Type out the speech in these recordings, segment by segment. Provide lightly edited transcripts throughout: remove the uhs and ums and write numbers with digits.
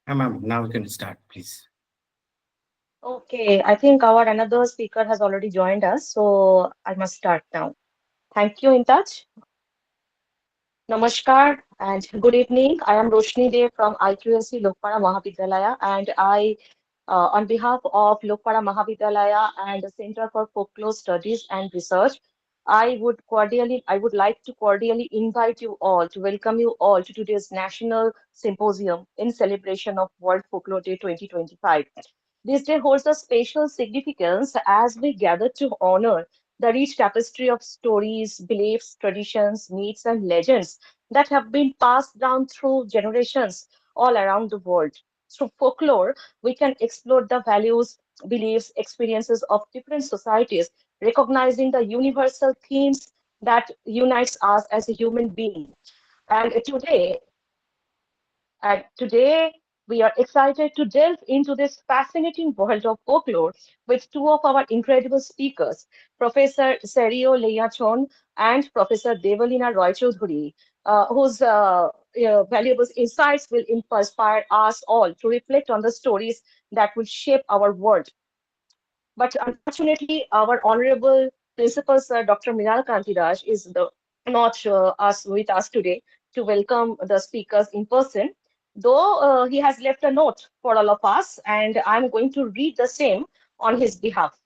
Ma'am, now we can start, please. Okay, I think our another speaker has already joined us, so I must start now. Thank you, Intouch. Namaskar and good evening. I am Roshni De from IQAC Lokepara Mahavidyalaya, and on behalf of Lokepara Mahavidyalaya and the Center for Folklore Studies and Research, I would like to cordially invite you all to welcome you all to today's National Symposium in celebration of World Folklore Day 2025. This day holds a special significance as we gather to honor the rich tapestry of stories, beliefs, traditions, myths, and legends that have been passed down through generations all around the world. Through folklore, we can explore the values, beliefs, experiences of different societies, recognizing the universal themes that unites us as a human being. And today, we are excited to delve into this fascinating world of folklore with two of our incredible speakers, Professor Serio Leachon and Professor Debalina Roychowdhury, whose valuable insights will inspire us all to reflect on the stories that will shape our world. But unfortunately, our honorable principal, Sir Dr. Minal Kantiraj, is not us with us today to welcome the speakers in person. Though he has left a note for all of us, and I'm going to read the same on his behalf.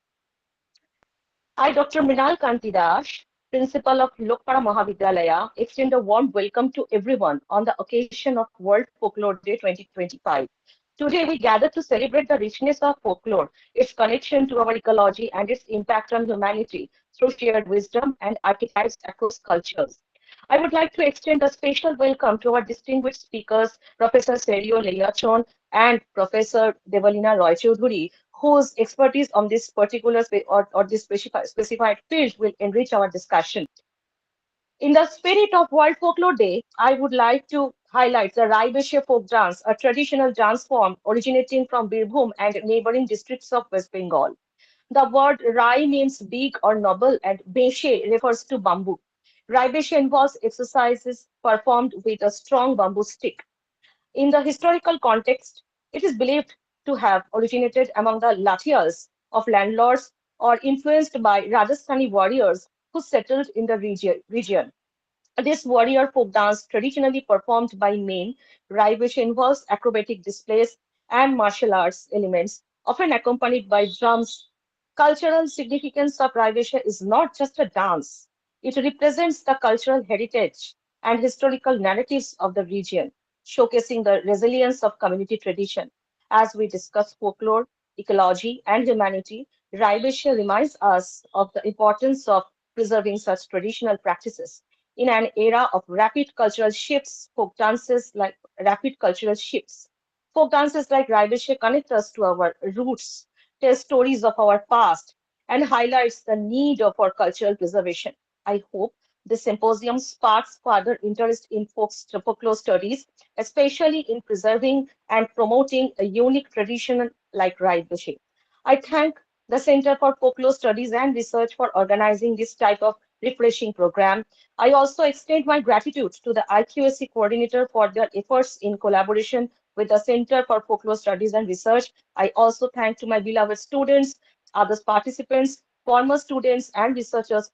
I, Dr. Mrinal Kanti Dash, Principal of Lokepara Mahavidyalaya, extend a warm welcome to everyone on the occasion of World Folklore Day 2025. Today, we gather to celebrate the richness of folklore, its connection to our ecology, and its impact on humanity through shared wisdom and archetypes across cultures. I would like to extend a special welcome to our distinguished speakers, Professor Serio Leachon and Professor Debalina Roychowdhury, whose expertise on this particular or this specified field will enrich our discussion. In the spirit of World Folklore Day, I would like to highlight the Raibeshe folk dance, a traditional dance form originating from Birbhum and neighboring districts of West Bengal. The word Rai means big or noble, and Beshe refers to bamboo. Raibeshe involves exercises performed with a strong bamboo stick. In the historical context, it is believed to have originated among the Lathials of landlords or influenced by Rajasthani warriors who settled in the region. This warrior folk dance, traditionally performed by men, which involves acrobatic displays and martial arts elements, often accompanied by drums. Cultural significance of Raivesha is not just a dance. It represents the cultural heritage and historical narratives of the region, showcasing the resilience of community tradition. As we discuss folklore, ecology, and humanity, Raivesha reminds us of the importance of preserving such traditional practices. In an era of rapid cultural shifts, folk dances like Raivesha connect us to our roots, tell stories of our past, and highlights the need of our cultural preservation. I hope this symposium sparks further interest in folklore studies, especially in preserving and promoting a unique tradition like Raivesha. I thank the Center for Folklore Studies and Research for organizing this type of refreshing program. I also extend my gratitude to the IQAC coordinator for their efforts in collaboration with the Center for Folklore Studies and Research. I also thank to my beloved students, other participants, former students, and researchers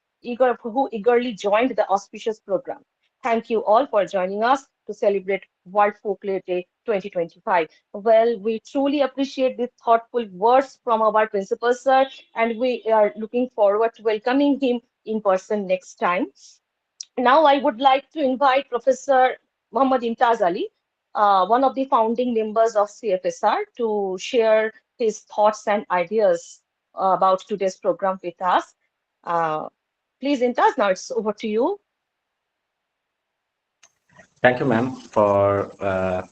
who eagerly joined the auspicious program. Thank you all for joining us to celebrate World Folklore Day 2025. Well, we truly appreciate the thoughtful words from our principal, sir, and we are looking forward to welcoming him in person next time. Now, I would like to invite Professor Muhammad Imtaz Ali, one of the founding members of CFSR, to share his thoughts and ideas about today's program with us. Uh, Please, Imtaz, now it's over to you. Thank you, ma'am, for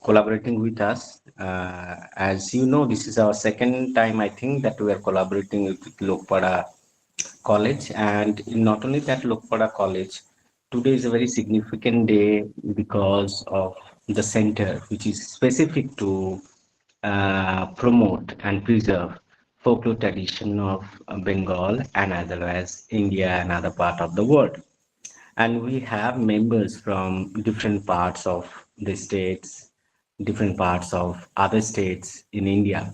collaborating with us. As you know, this is our second time, I think, that we are collaborating with Lokepara College. And not only that, Lokepara College, today is a very significant day because of the center, which is specific to promote and preserve folklore tradition of Bengal and as well as India and other part of the world. And we have members from different parts of the states different parts of other states in India,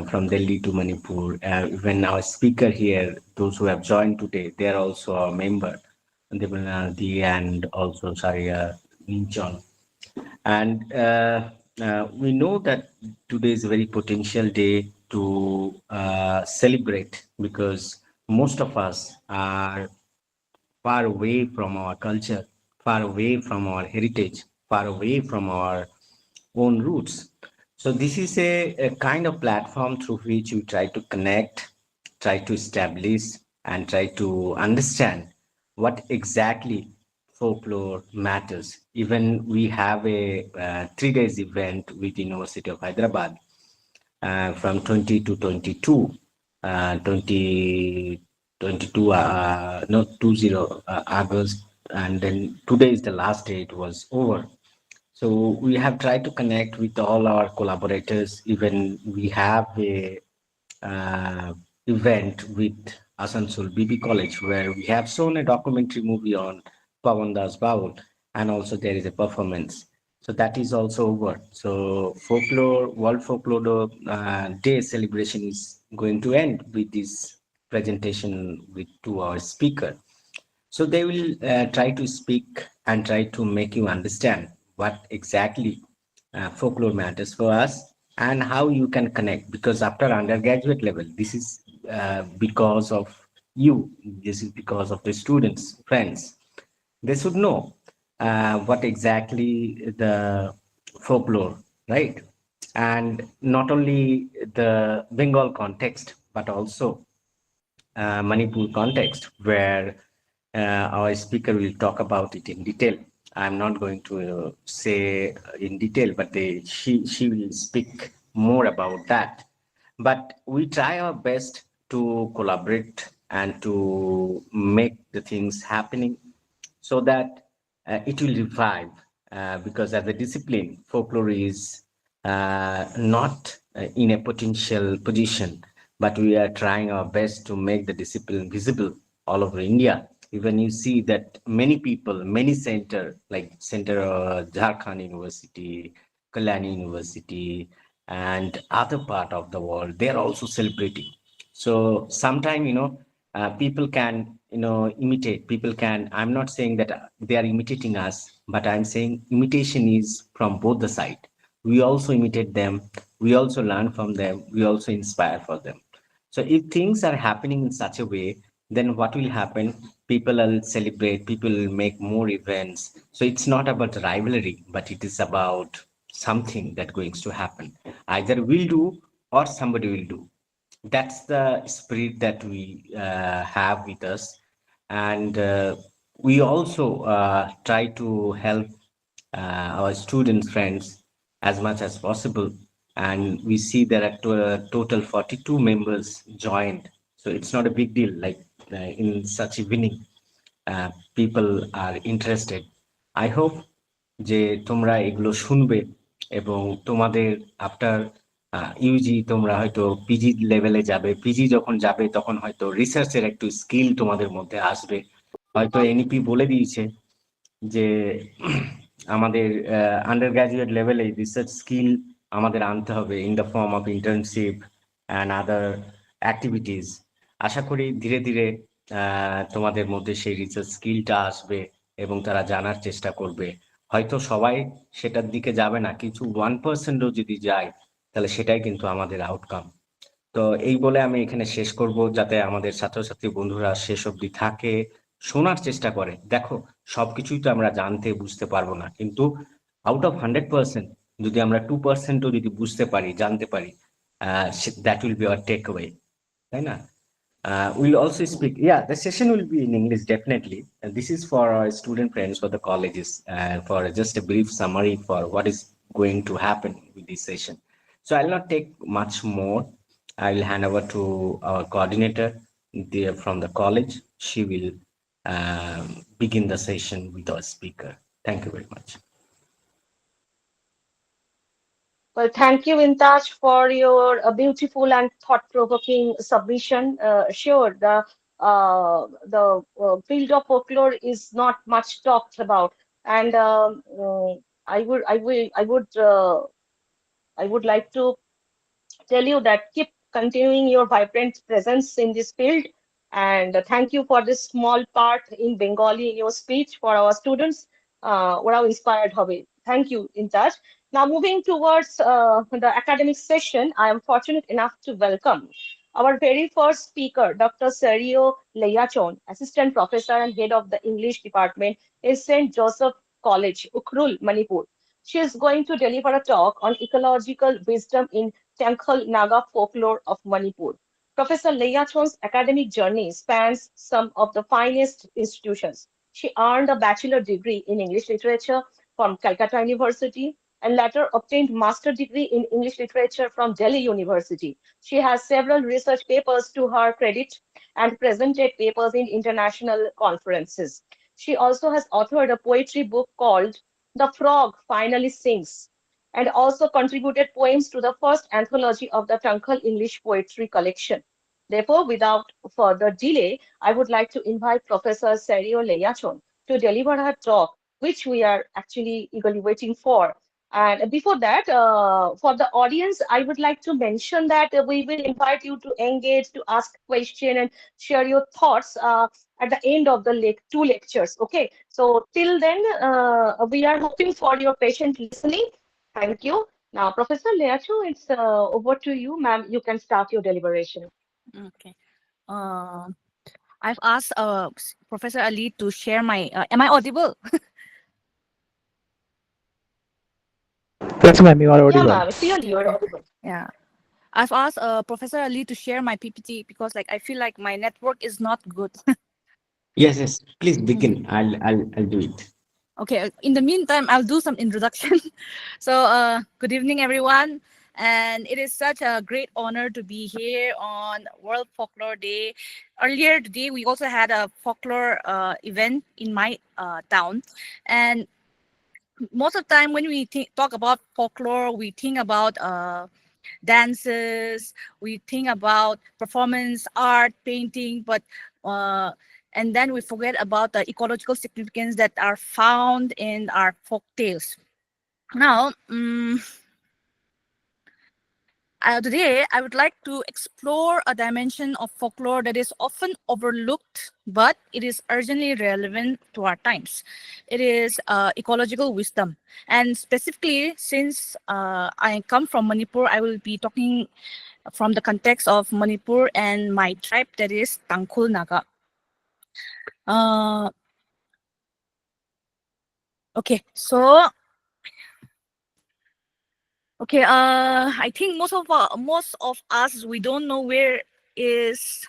from Delhi to Manipur. Even our speaker here, those who have joined today, they are also a member, Debalina and also Sharia Minchon. And we know that today is a very potential day to celebrate, because most of us are far away from our culture, far away from our heritage, far away from our own roots. So this is a kind of platform through which we try to connect, try to establish, and try to understand what exactly folklore matters. Even we have a 3 days event with University of Hyderabad, from 20 to 22, 2022, no, 20 August, and then today is the last day, it was over. So we have tried to connect with all our collaborators. Even we have a uh, event with Asansol BB College, where we have shown a documentary movie on Pawan Das Baul, and also there is a performance. So that is also over. So folklore, World Folklore Day celebration is going to end with this presentation with 2 hour speaker. So they will try to speak and try to make you understand what exactly folklore matters for us, and how you can connect. Because after undergraduate level, this is because of you, this is because of the students, friends. They should know what exactly the folklore, right? And not only the Bengal context, but also Manipur context, where our speaker will talk about it in detail. I'm not going to say in detail, but she will speak more about that. But we try our best to collaborate and to make the things happening, so that it will revive. Because as a discipline, folklore is not in a potential position, but we are trying our best to make the discipline visible all over India. Even you see that many people, many center, like center Jharkhand University, Kalyani University, and other part of the world, they are also celebrating. So sometime, people can, imitate. People can. I'm not saying that they are imitating us, but I'm saying imitation is from both the side. We also imitate them. We also learn from them. We also inspire for them. So if things are happening in such a way, then what will happen? People will celebrate, people will make more events. So it's not about rivalry, but it is about something that going to happen. Either we'll do or somebody will do. That's the spirit that we have with us. And we also try to help our student friends as much as possible. And we see there are total 42 members joined. So it's not a big deal. Like in such evening, people are interested. I hope যে তোমরা এগুলো শুনবে, এবং তোমাদের after Yuji তোমরা হয়তো PG লেভেলে যাবে। পিজি যখন যাবে তখন হয়তো রিসার্চের একটু স্কিল তোমাদের মধ্যে আসবে। হয়তো এনইপি বলে দিয়েছে যে আমাদের আন্ডার গ্রাজুয়েট লেভেলে রিসার্চ স্কিল আমাদের আনতে হবে in the form of internship and other activities. আশা করি ধীরে ধীরে তোমাদের মধ্যে সেই রিসার্চ স্কিলটা আসবে, এবং তারা জানার চেষ্টা করবে। হয়তো সবাই সেটার দিকে যাবে না, কিছু 1%ও যদি যায়, তাহলে সেটাই কিন্তু আমাদের আউটকাম। তো এই বলে আমি এখানে শেষ করব, যাতে আমাদের ছাত্রছাত্রী বন্ধুরা শেষ অবধি থাকে, শোনার চেষ্টা করে। দেখো, সবকিছুই তো আমরা জানতে বুঝতে পারবো না, কিন্তু আউট অফ 100%, যদি আমরা 2%ও যদি বুঝতে পারি, জানতে পারি, that will be our take away, তাই না? We'll also speak. Yeah, the session will be in English, definitely. And this is for our student friends, for the colleges, for just a brief summary for what is going to happen with this session. So I'll not take much more. I'll hand over to our coordinator from the college. She will begin the session with our speaker. Thank you very much. Well, thank you, Vintage, for your beautiful and thought-provoking submission. Sure, the field of folklore is not much talked about, and I would, I will, I would like to tell you that keep continuing your vibrant presence in this field. And thank you for this small part in Bengali in your speech for our students. ওরাও inspired হবে. Thank you, Intaj. Now, moving towards the academic session, I am fortunate enough to welcome our very first speaker, Dr. Sergio Leyachon, Assistant Professor and Head of the English Department in St. Joseph College, Ukhrul, Manipur. She is going to deliver a talk on ecological wisdom in Tangkhul Naga folklore of Manipur. Professor Leyachon's academic journey spans some of the finest institutions. She earned a bachelor degree in English literature from Calcutta University and later obtained master degree in English literature from Delhi University. She has several research papers to her credit and presented papers in international conferences. She also has authored a poetry book called The Frog Finally Sings and also contributed poems to the first anthology of the Tangkhul English Poetry Collection. Therefore, without further delay, I would like to invite Professor Sergio Leyachon to deliver her talk, which we are actually eagerly waiting for. And before that, for the audience, I would like to mention that we will invite you to engage, to ask question, and share your thoughts at the end of the two lectures. Okay, so till then, we are hoping for your patient listening. Thank you. Now, Professor Leacho, it's over to you, ma'am. You can start your deliberation. Okay. Uh, I've asked Professor Ali to share my. Am I audible? Yes, ma'am, you are Yeah, audible. ma'am. Clearly, you're Okay. audible. Yeah. I've asked Professor Ali to share my PPT because, like, I feel like my network is not good. Yes, yes. Please Mm. begin. I'll do it. Okay. In the meantime, I'll do some introduction. So, good evening, everyone. And it is such a great honor to be here on World Folklore Day. Earlier today, we also had a folklore event in my town. And most of the time, when we talk about folklore, we think about dances, we think about performance, art, painting, but uh, and then we forget about the ecological significance that are found in our folk tales. Now, today, I would like to explore a dimension of folklore that is often overlooked, but it is urgently relevant to our times. It is ecological wisdom. And specifically, since I come from Manipur, I will be talking from the context of Manipur and my tribe, that is Tangkhul Naga. Uh, okay, so I think most of us, we don't know where is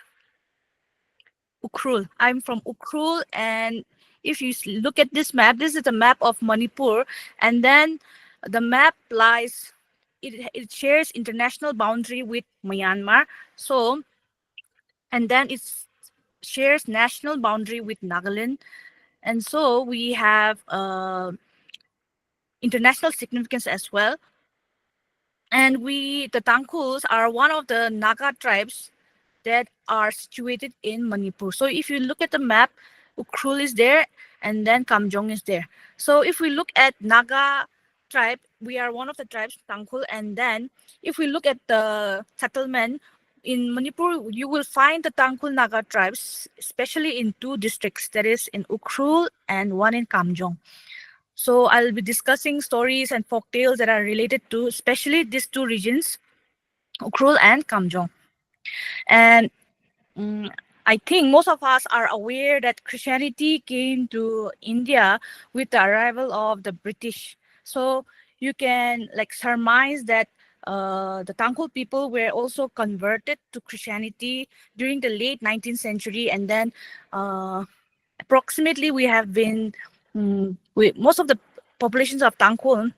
Ukhrul. I'm from Ukhrul, and if you look at this map, this is a map of Manipur, and then the map lies. It shares international boundary with Myanmar. So, and then it shares national boundary with Nagaland, and so we have international significance as well. And the Tangkhuls, are one of the Naga tribes that are situated in Manipur. So if you look at the map, Ukhrul is there and then Kamjong is there. So if we look at Naga tribe, we are one of the tribes, Tangkhul. And then if we look at the settlement in Manipur, you will find the Tangkhul Naga tribes, especially in two districts, that is in Ukhrul and one in Kamjong. So I'll be discussing stories and folk tales that are related to especially these two regions, Ukhrul and Kamjong. And I think most of us are aware that Christianity came to India with the arrival of the British. So you can like surmise that the Tangkhul people were also converted to Christianity during the late 19th century, and then approximately we have been most of the populations of Tangkhul,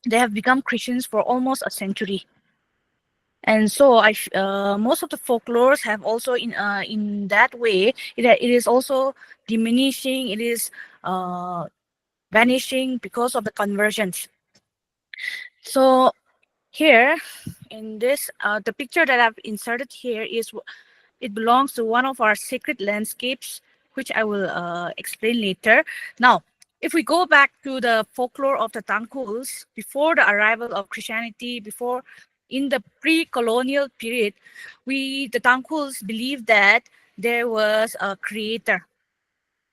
they have become Christians for almost a century. And so most of the folklores have also in that way it is also diminishing, it is vanishing because of the conversions. So here in this the picture that I've inserted here is it belongs to one of our sacred landscapes, which I will explain later. Now, if we go back to the folklore of the Tangkuls, before the arrival of Christianity, before in the pre-colonial period, the Tangkuls believed that there was a creator.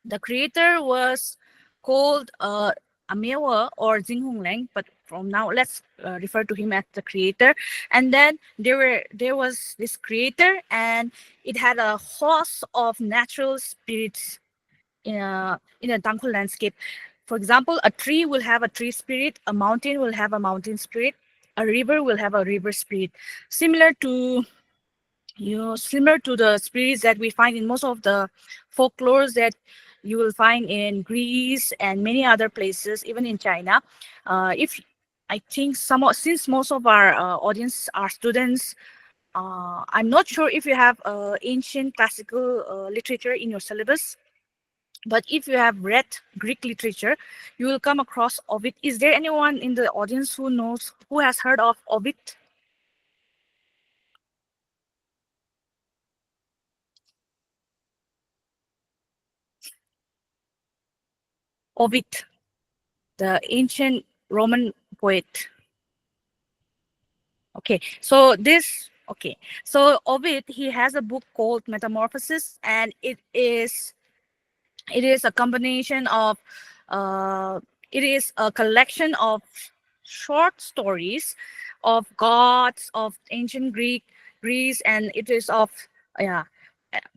The creator was called Amewa or Jinghungleng, but from now let's refer to him as the creator. And then there was this creator, and it had a host of natural spirits in a Tangkul landscape. For example, a tree will have a tree spirit, a mountain will have a mountain spirit, a river will have a river spirit, similar to similar to the spirits that we find in most of the folklores that you will find in Greece and many other places, even in China. If I think since most of our audience are students, I'm not sure if you have ancient classical literature in your syllabus. But if you have read Greek literature, you will come across Ovid. Is there anyone in the audience who has heard of Ovid? Ovid, the ancient Roman poet. So Ovid, he has a book called Metamorphosis, and it is a combination of it is a collection of short stories of gods of ancient Greece, and it is yeah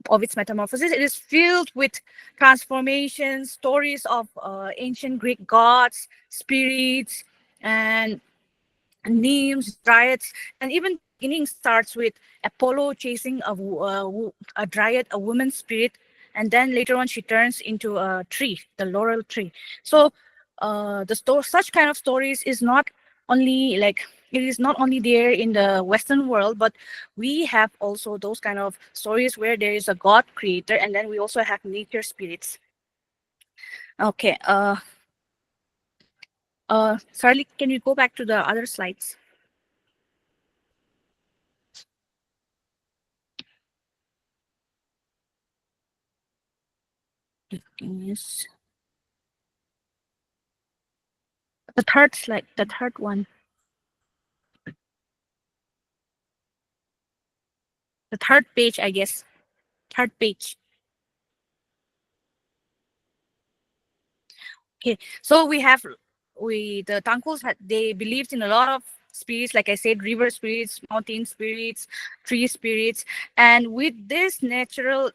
of its metamorphosis. It is filled with transformations, stories of ancient Greek gods, spirits, and nymphs, dryads, and even beginning starts with Apollo chasing a dryad, a woman spirit, and then later on she turns into a tree, the laurel tree. So such kind of stories is not only like it is not only there in the Western world, but we have also those kind of stories where there is a God creator, and then we also have nature spirits. Okay. Sarli, can you go back to the other slides? Yes. The third slide, the third one. The third page, I guess. Third page. Okay, so the Tangkuls they believed in a lot of spirits, like I said, river spirits, mountain spirits, tree spirits, and with this natural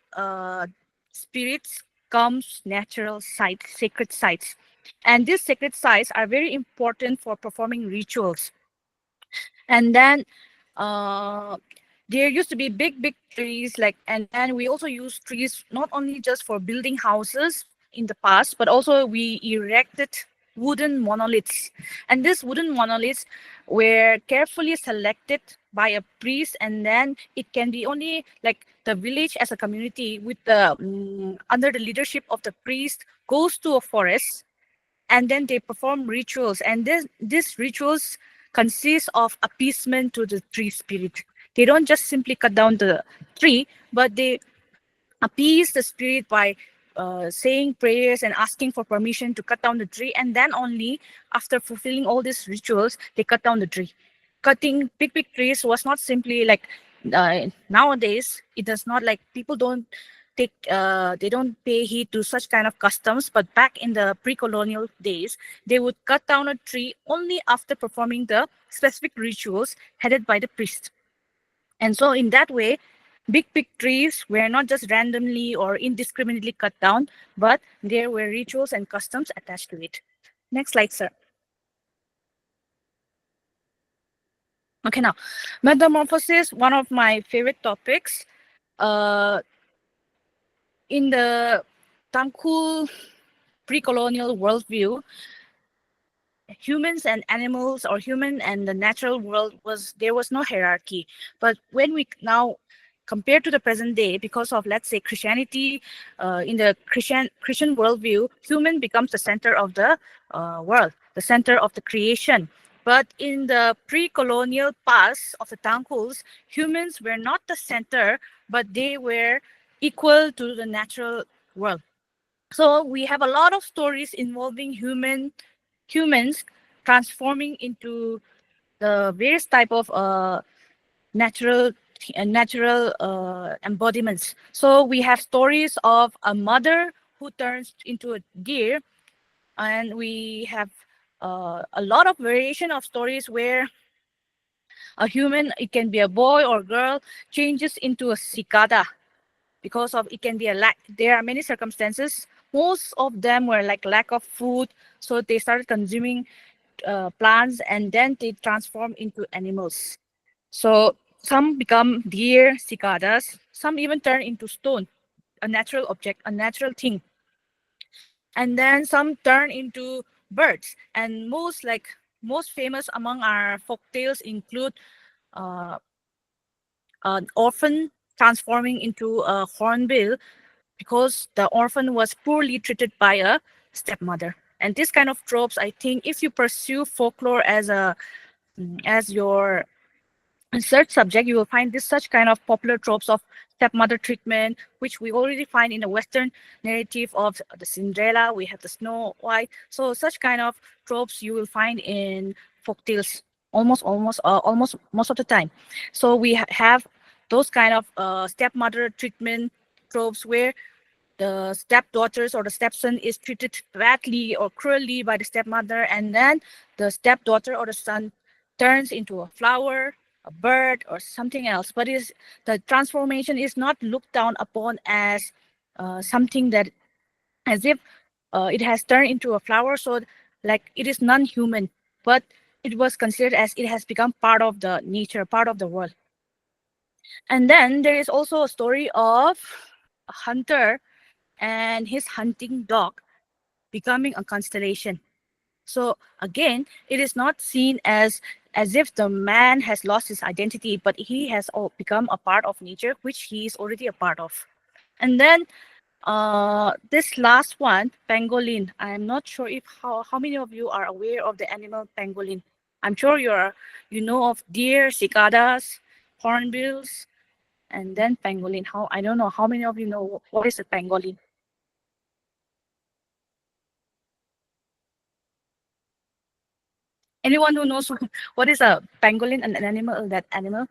spirits comes natural sites, sacred sites, and these sacred sites are very important for performing rituals. And then there used to be big trees, and then we also use trees not only just for building houses in the past, but also we erected wooden monoliths. And these wooden monoliths were carefully selected by a priest, and then it can be only like the village as a community with the under the leadership of the priest goes to a forest, and then they perform rituals, and these rituals consist of appeasement to the tree spirit. They don't just simply cut down the tree, but they appease the spirit by saying prayers and asking for permission to cut down the tree, and then only after fulfilling all these rituals they cut down the tree. Cutting big trees was not simply like nowadays it does not, like, people don't they don't pay heed to such kind of customs, but back in the pre-colonial days they would cut down a tree only after performing the specific rituals headed by the priest. And so in that way, big trees were not just randomly or indiscriminately cut down, but there were rituals and customs attached to it. Next slide, sir. Okay, now metamorphosis, one of my favorite topics. In the Tangkul pre-colonial worldview, humans and animals, or human and the natural world, there was no hierarchy. But when we now compare to the present day, because of, let's say, Christianity, in the Christian worldview, human becomes the center of the world, the center of the creation. But in the pre-colonial past of the Tangkuls, humans were not the center, but they were equal to the natural world. So we have a lot of stories involving humans transforming into the various type of natural embodiments. So we have stories of a mother who turns into a deer, and we have a lot of variation of stories where a human, it can be a boy or girl, changes into a cicada because of it can be a lack. There are many circumstances. Most of them were like lack of food, so they started consuming plants, and then they transform into animals. So some become deer, cicadas. Some even turn into stone, a natural object, a natural thing, and then some turn into birds. And most famous among our folk tales include uh, an orphan transforming into a hornbill because the orphan was poorly treated by a stepmother. And this kind of tropes, I think, if you pursue folklore as your search subject, you will find this such kind of popular tropes of stepmother treatment, which we already find in the Western narrative of the Cinderella. We have the Snow White. So such kind of tropes you will find in folktales almost most of the time. So we have those kind of stepmother treatment tropes where the stepdaughters or the stepson is treated badly or cruelly by the stepmother, and then the stepdaughter or the son turns into a flower, a bird, or something else. But is the transformation is not looked down upon as something that as if it has turned into a flower, so like it is non-human, but it was considered as it has become part of the nature, part of the world. And then there is also a story of a hunter and his hunting dog becoming a constellation. So again, it is not seen as if the man has lost his identity, but he has become a part of nature, which he is already a part of. And then this last one, pangolin. I am not sure if how many of you are aware of the animal pangolin. I'm sure you know of deer, cicadas, hornbills, and then pangolin. How I don't know how many of you know what is a pangolin. Anyone who knows what is a pangolin, an animal, that animal?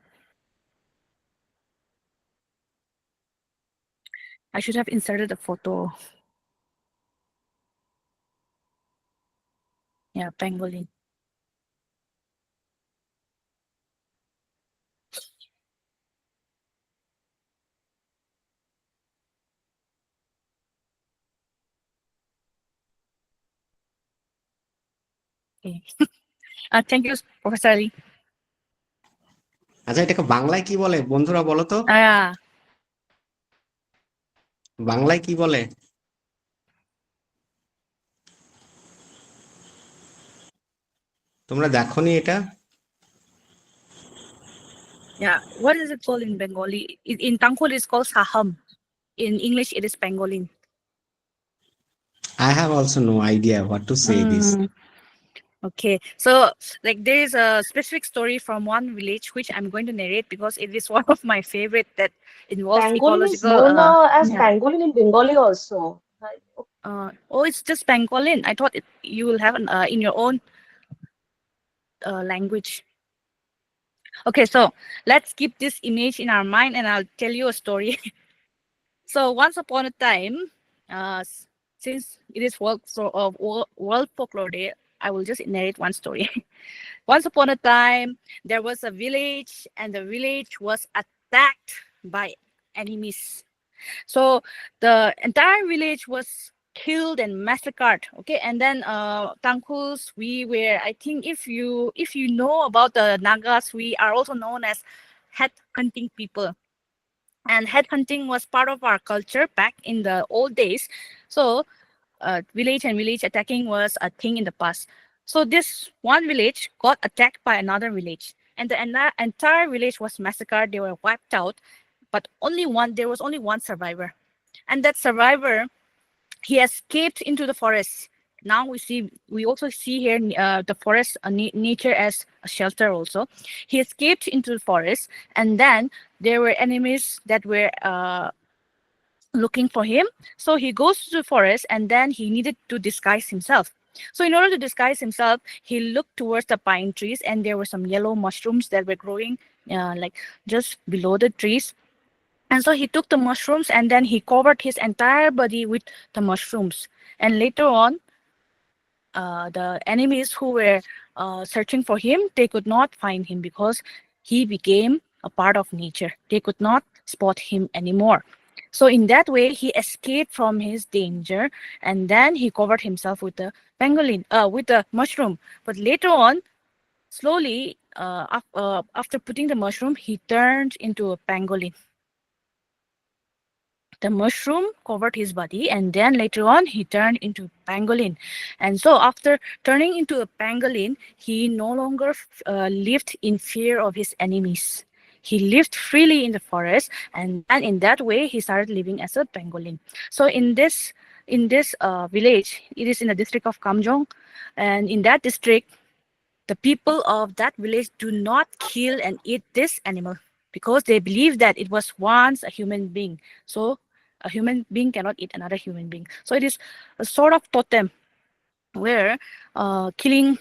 I should have inserted a photo. Yeah, pangolin. Okay. Thank you, Professor Ali. আচ্ছা, এটাকে বাংলায় কি বলে বন্ধুরা, বলো তো Yeah. বাংলায় কি বলে? তোমরা দেখোনি এটা? Yeah. What is it called in Bengali? In Tangkhul, it's called saham. In English, it is pangolin. I have also no idea what to say this. Okay, so like there is a specific story from one village which I'm going to narrate because it is one of my favorite that involves Pangolin is ecological. known as Yeah. pangolin in Bengali also. Right. Oh, it's just pangolin. I thought you will have in your own language. Okay, so let's keep this image in our mind, and I'll tell you a story. So once upon a time, since it is World Folklore Day, I will just narrate one story. Once upon a time, there was a village, and the village was attacked by enemies. So the entire village was killed and massacred. Okay, and then Tangkuls, we were, I think, if you know about the Nagas, we are also known as head hunting people. And head hunting was part of our culture back in the old days. So village and village attacking was a thing in the past. So this one village got attacked by another village, and the entire village was massacred. They were wiped out, but there was only one survivor. And that survivor, he escaped into the forest. Now we also see here the forest nature as a shelter also. He escaped into the forest, and then there were enemies that were looking for him. So he goes to the forest and then he needed to disguise himself. So in order to disguise himself, he looked towards the pine trees and there were some yellow mushrooms that were growing like just below the trees. And so he took the mushrooms and then he covered his entire body with the mushrooms. And later on, the enemies who were searching for him, they could not find him because he became a part of nature. They could not spot him anymore. So in that way, he escaped from his danger, and then he covered himself with the pangolin, with the mushroom. But later on, slowly, after putting the mushroom, he turned into a pangolin. The mushroom covered his body, and then later on he turned into pangolin. And so after turning into a pangolin, he no longer lived in fear of his enemies. He lived freely in the forest, and then in that way he started living as a pangolin. So in this village, it is in the district of Kamjong, and in that district, the people of that village do not kill and eat this animal because they believe that it was once a human being. So a human being cannot eat another human being. So it is a sort of totem where killing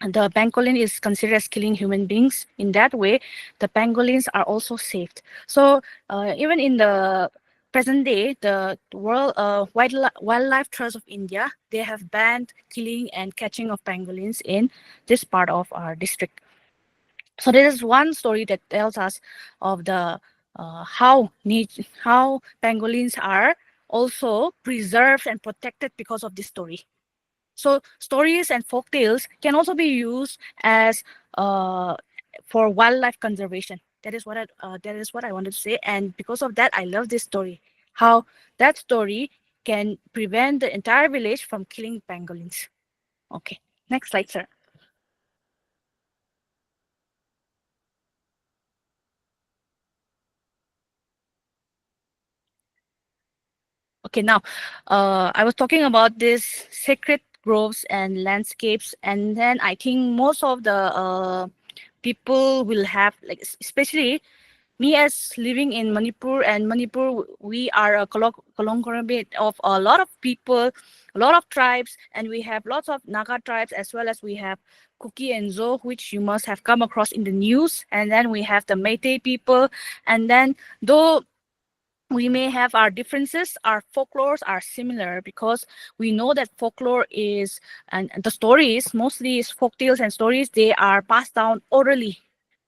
the pangolin is considered as killing human beings. In that way, the pangolins are also saved. So even in the present day, the World Wildlife Trust of India, they have banned killing and catching of pangolins in this part of our district. So this is one story that tells us of the how pangolins are also preserved and protected because of this story. So stories and folk tales can also be used as for wildlife conservation. That is what I wanted to say, and because of that, I love this story. How that story can prevent the entire village from killing pangolins. Okay, next slide, sir. Okay, now I was talking about this sacred groves and landscapes, and then I think most of the people will have, like, especially me as living in Manipur, and Manipur, we are a conglomerate of a lot of people, a lot of tribes, and we have lots of Naga tribes, as well as we have Kuki and Zo, which you must have come across in the news, and then we have the Meitei people, and then though we may have our differences, our folklores are similar because we know that folklore is, and the stories, mostly is folk tales and stories, they are passed down orally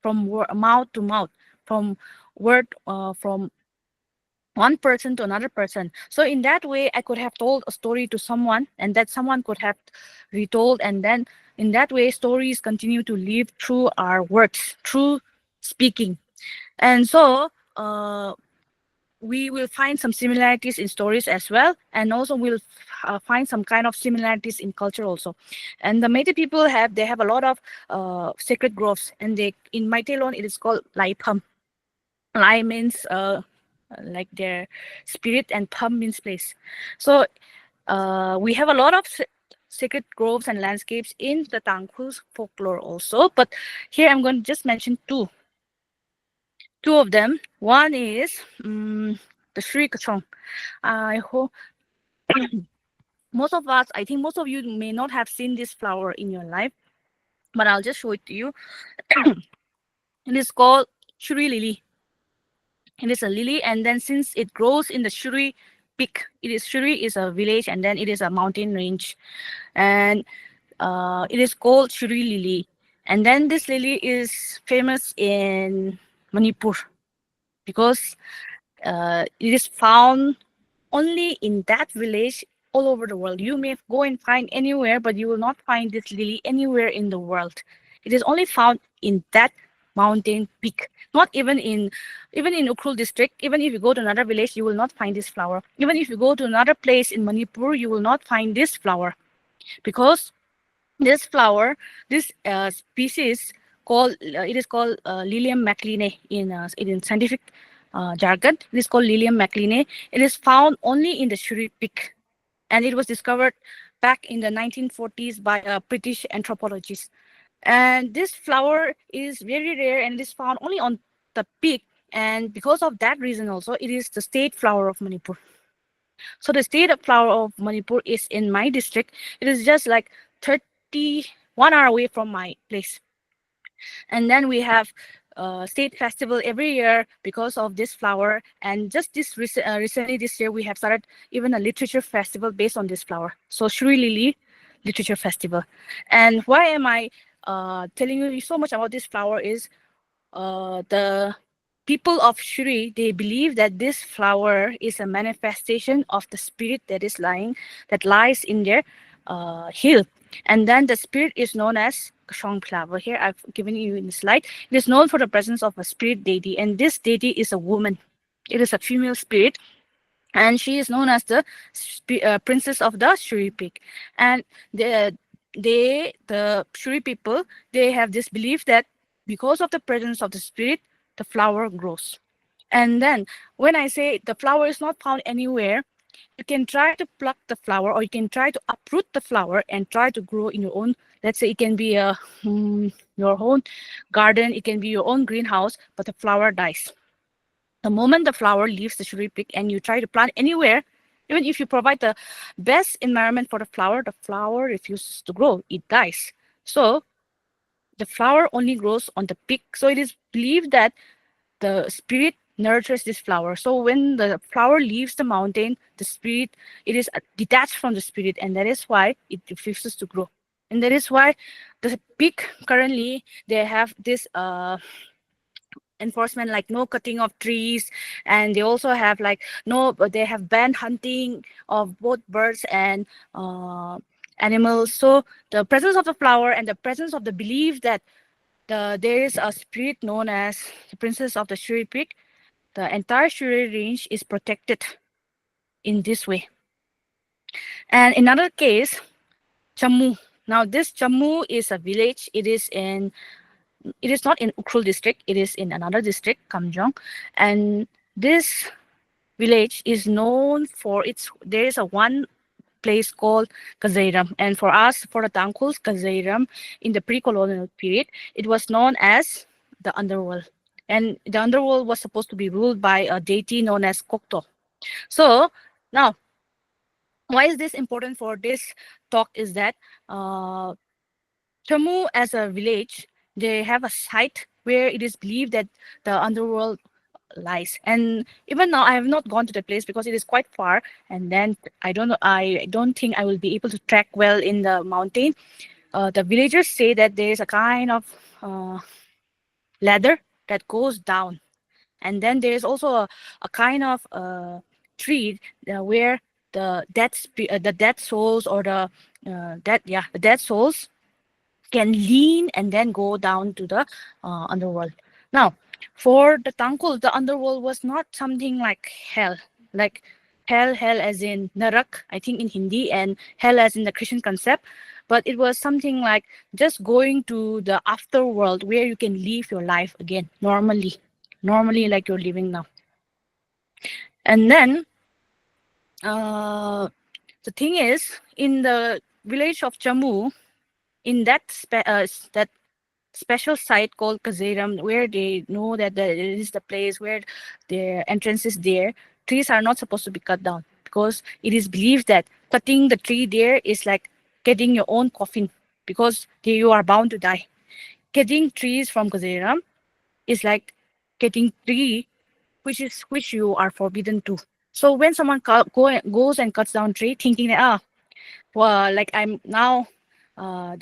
from mouth to mouth, from from one person to another person. So in that way, I could have told a story to someone, and that someone could have retold, and then in that way, stories continue to live through our words, through speaking. And so, we will find some similarities in stories as well, and also we'll find some kind of similarities in culture also. And the Meitei people have a lot of sacred groves, and they, in Meitei Loan, it is called Lai Pham. Lai means like their spirit, and Pham means place. So we have a lot of sacred groves and landscapes in the Tangkhul's folklore also, but here I'm going to just mention two of them. One is the Sri Kachong. I hope I think most of you may not have seen this flower in your life, but I'll just show it to you. It is called Shuri lily. It is a lily, and then since it grows in the Shuri peak, Shuri is a village, and then it is a mountain range, and it is called Shuri lily. And then this lily is famous in Manipur because it is found only in that village all over the world. You may go and find anywhere, but you will not find this lily anywhere in the world. It is only found in that mountain peak. Not even in Ukhrul district. Even if you go to another village, you will not find this flower. Even if you go to another place in Manipur, you will not find this flower, because this flower, this species called it is called Lilium macleanae in scientific jargon. It is called Lilium macleanae. It is found only in the Shuri Peak, and it was discovered back in the 1940s by a British anthropologist. And this flower is very rare, and it is found only on the peak And because of that reason also, it is the state flower of Manipur. So the state flower of Manipur is in my district. It is just like 31 hours away from my place. And then we have state festival every year because of this flower. And just recently this year, we have started even a literature festival based on this flower. So Shri Lily Literature Festival. And why am I telling you so much about this flower is the people of Shri, they believe that this flower is a manifestation of the spirit that lies in their hill. And then the spirit is known as Kashong flower. Here I've given you in the slide. It is known for the presence of a spirit deity, and this deity is a woman. It is a female spirit, and she is known as the princess of the Shuri Peak. And the Shuri people, they have this belief that because of the presence of the spirit, the flower grows. And then when I say the flower is not found anywhere, you can try to pluck the flower, or you can try to uproot the flower and try to grow in your own. Let's say it can be your own garden, it can be your own greenhouse, but the flower dies. The moment the flower leaves the Shuri Peak and you try to plant anywhere, even if you provide the best environment for the flower refuses to grow. It dies. So the flower only grows on the peak. So it is believed that the spirit nurtures this flower. So when the flower leaves the mountain, the spirit, it is detached from the spirit, and that is why it refuses to grow. And that is why the peak currently, they have this enforcement like no cutting of trees, and they also have like they have banned hunting of both birds and animals. So the presence of the flower and the presence of the belief that there is a spirit known as the princess of the Shuri Peak, the entire Shuri range is protected in this way. And in another case, Jammu. Now this Jammu is a village. It is not in Ukhrul district. It is in another district, Kamjong. And this village is known for there is a one place called Kazairam. And for us, for the Tangkuls, Kazairam, in the pre-colonial period, it was known as the underworld. And the underworld was supposed to be ruled by a deity known as Kokto. So now, why is this important for this talk is that Jammu as a village, they have a site where it is believed that the underworld lies. And even now, I have not gone to the place because it is quite far. And then I don't think I will be able to track well in the mountain. The villagers say that there is a kind of ladder that goes down, and then there is also a kind of tree where the dead souls, or the dead souls can lean and then go down to the underworld. Now, for the Tangkul, the underworld was not something like like hell as in Narak, I think in Hindi, and hell as in the Christian concept, but it was something like just going to the afterworld where you can live your life again normally like you're living now. And then the thing is, in the village of Jammu, in that special site called Kazairam, where they know that it is the place where the entrance is there, trees are not supposed to be cut down, because it is believed that cutting the tree there is like getting your own coffin, because you are bound to die. Getting trees from Kazairam is like getting tree which you are forbidden to. So when someone goes and cuts down tree, thinking that well, like I'm now,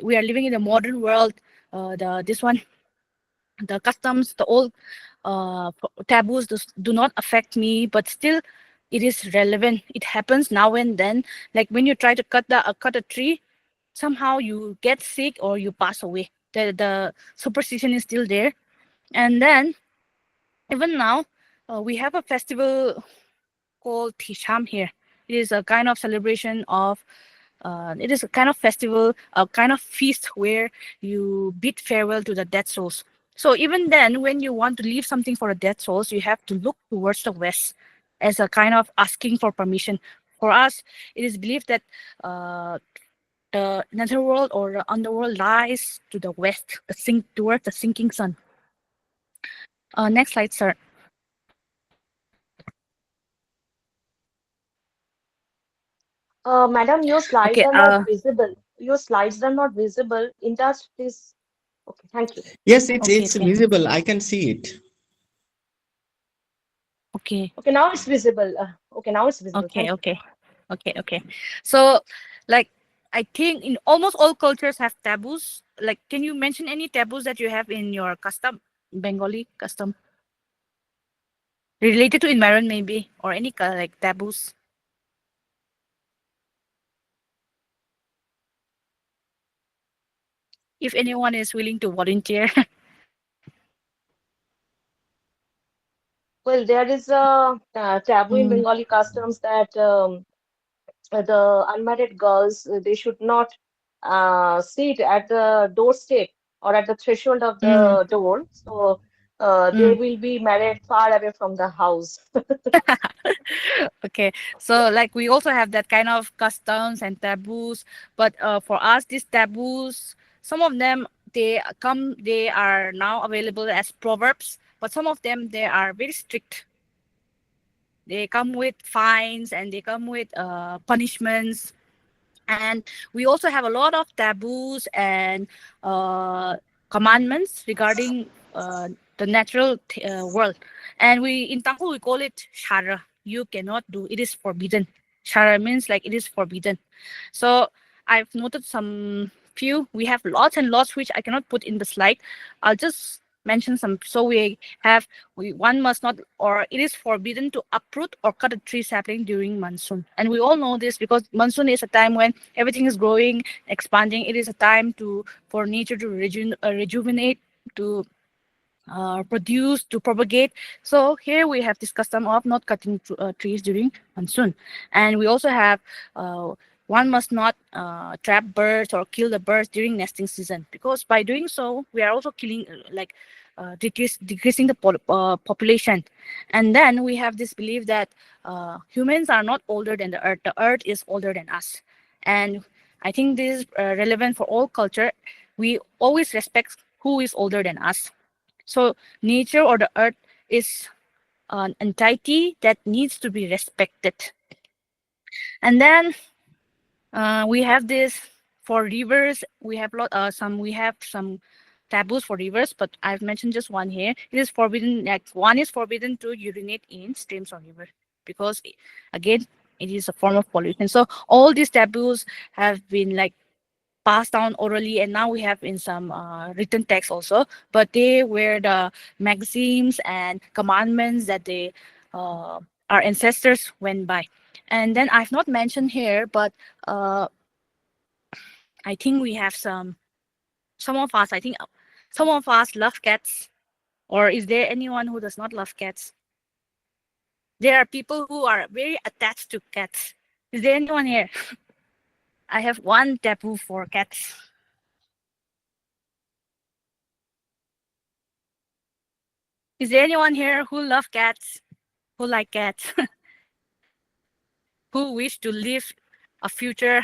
we are living in the modern world. The customs, the old taboos do not affect me, but still, it is relevant. It happens now and then. Like when you try to cut a tree, somehow you get sick or you pass away. The superstition is still there. And then even now, we have a festival called Tisham here. It is a kind of celebration of, it is a kind of festival, a kind of feast where you bid farewell to the dead souls. So even then, when you want to leave something for the dead souls, you have to look towards the west as a kind of asking for permission. For us, it is believed that the netherworld or the underworld lies to the west, towards the sinking sun. Next slide, sir. Madam, your slides Okay. are not visible. Your slides are not visible. In touch, please. Okay, thank you. Yes, Okay. it's Okay. visible. I can see it. Okay. Okay, now it's visible. Okay, now it's visible. Okay. Thank you. Okay. Okay. Okay. So, like, I think in almost all cultures have taboos. Like, can you mention any taboos that you have in your custom, Bengali custom, related to environment, maybe, or any like taboos? If anyone is willing to volunteer. Well, there is a taboo in Mm, Bengali customs that the unmarried girls they should not sit at the doorstep or at the threshold of mm, the door. So they mm. will be married far away from the house. Okay, so like we also have that kind of customs and taboos, but for us, these taboos, some of them they are now available as proverbs, but some of them they are very strict. They come with fines and they come with punishments, and we also have a lot of taboos and uh, commandments regarding the natural world. And we in Tangkul we call it shara. You cannot do, it is forbidden. Shara means like it is forbidden. So I've noted some few. We have lots and lots which I cannot put in the slide. I'll just mention some. So one must not, or it is forbidden to uproot or cut a tree sapling during monsoon. And we all know this because monsoon is a time when everything is growing, expanding. It is a time to for nature to rejuvenate, to produce, to propagate. So here we have this custom of not cutting trees during monsoon. And we also have one must not trap birds or kill the birds during nesting season, because by doing so we are also killing decreasing the population. And then we have this belief that humans are not older than the earth is older than us. And I think this is relevant for all culture. We always respect who is older than us. So nature or the earth is an entity that needs to be respected. And then we have this for rivers. We have some taboos for rivers, but I've mentioned just one here. It is forbidden. Like one is forbidden to urinate in streams or river, because again it is a form of pollution. So all these taboos have been like passed down orally, and now we have in some written text also, but they were the maxims and commandments that our ancestors went by. And then I've not mentioned here, but uh, I think we have some of us, I think some of us love cats. Or is there anyone who does not love cats? There are people who are very attached to cats. Is there anyone here? I have one taboo for cats. Is there anyone here who love cats, who like cats, who wish to live a future,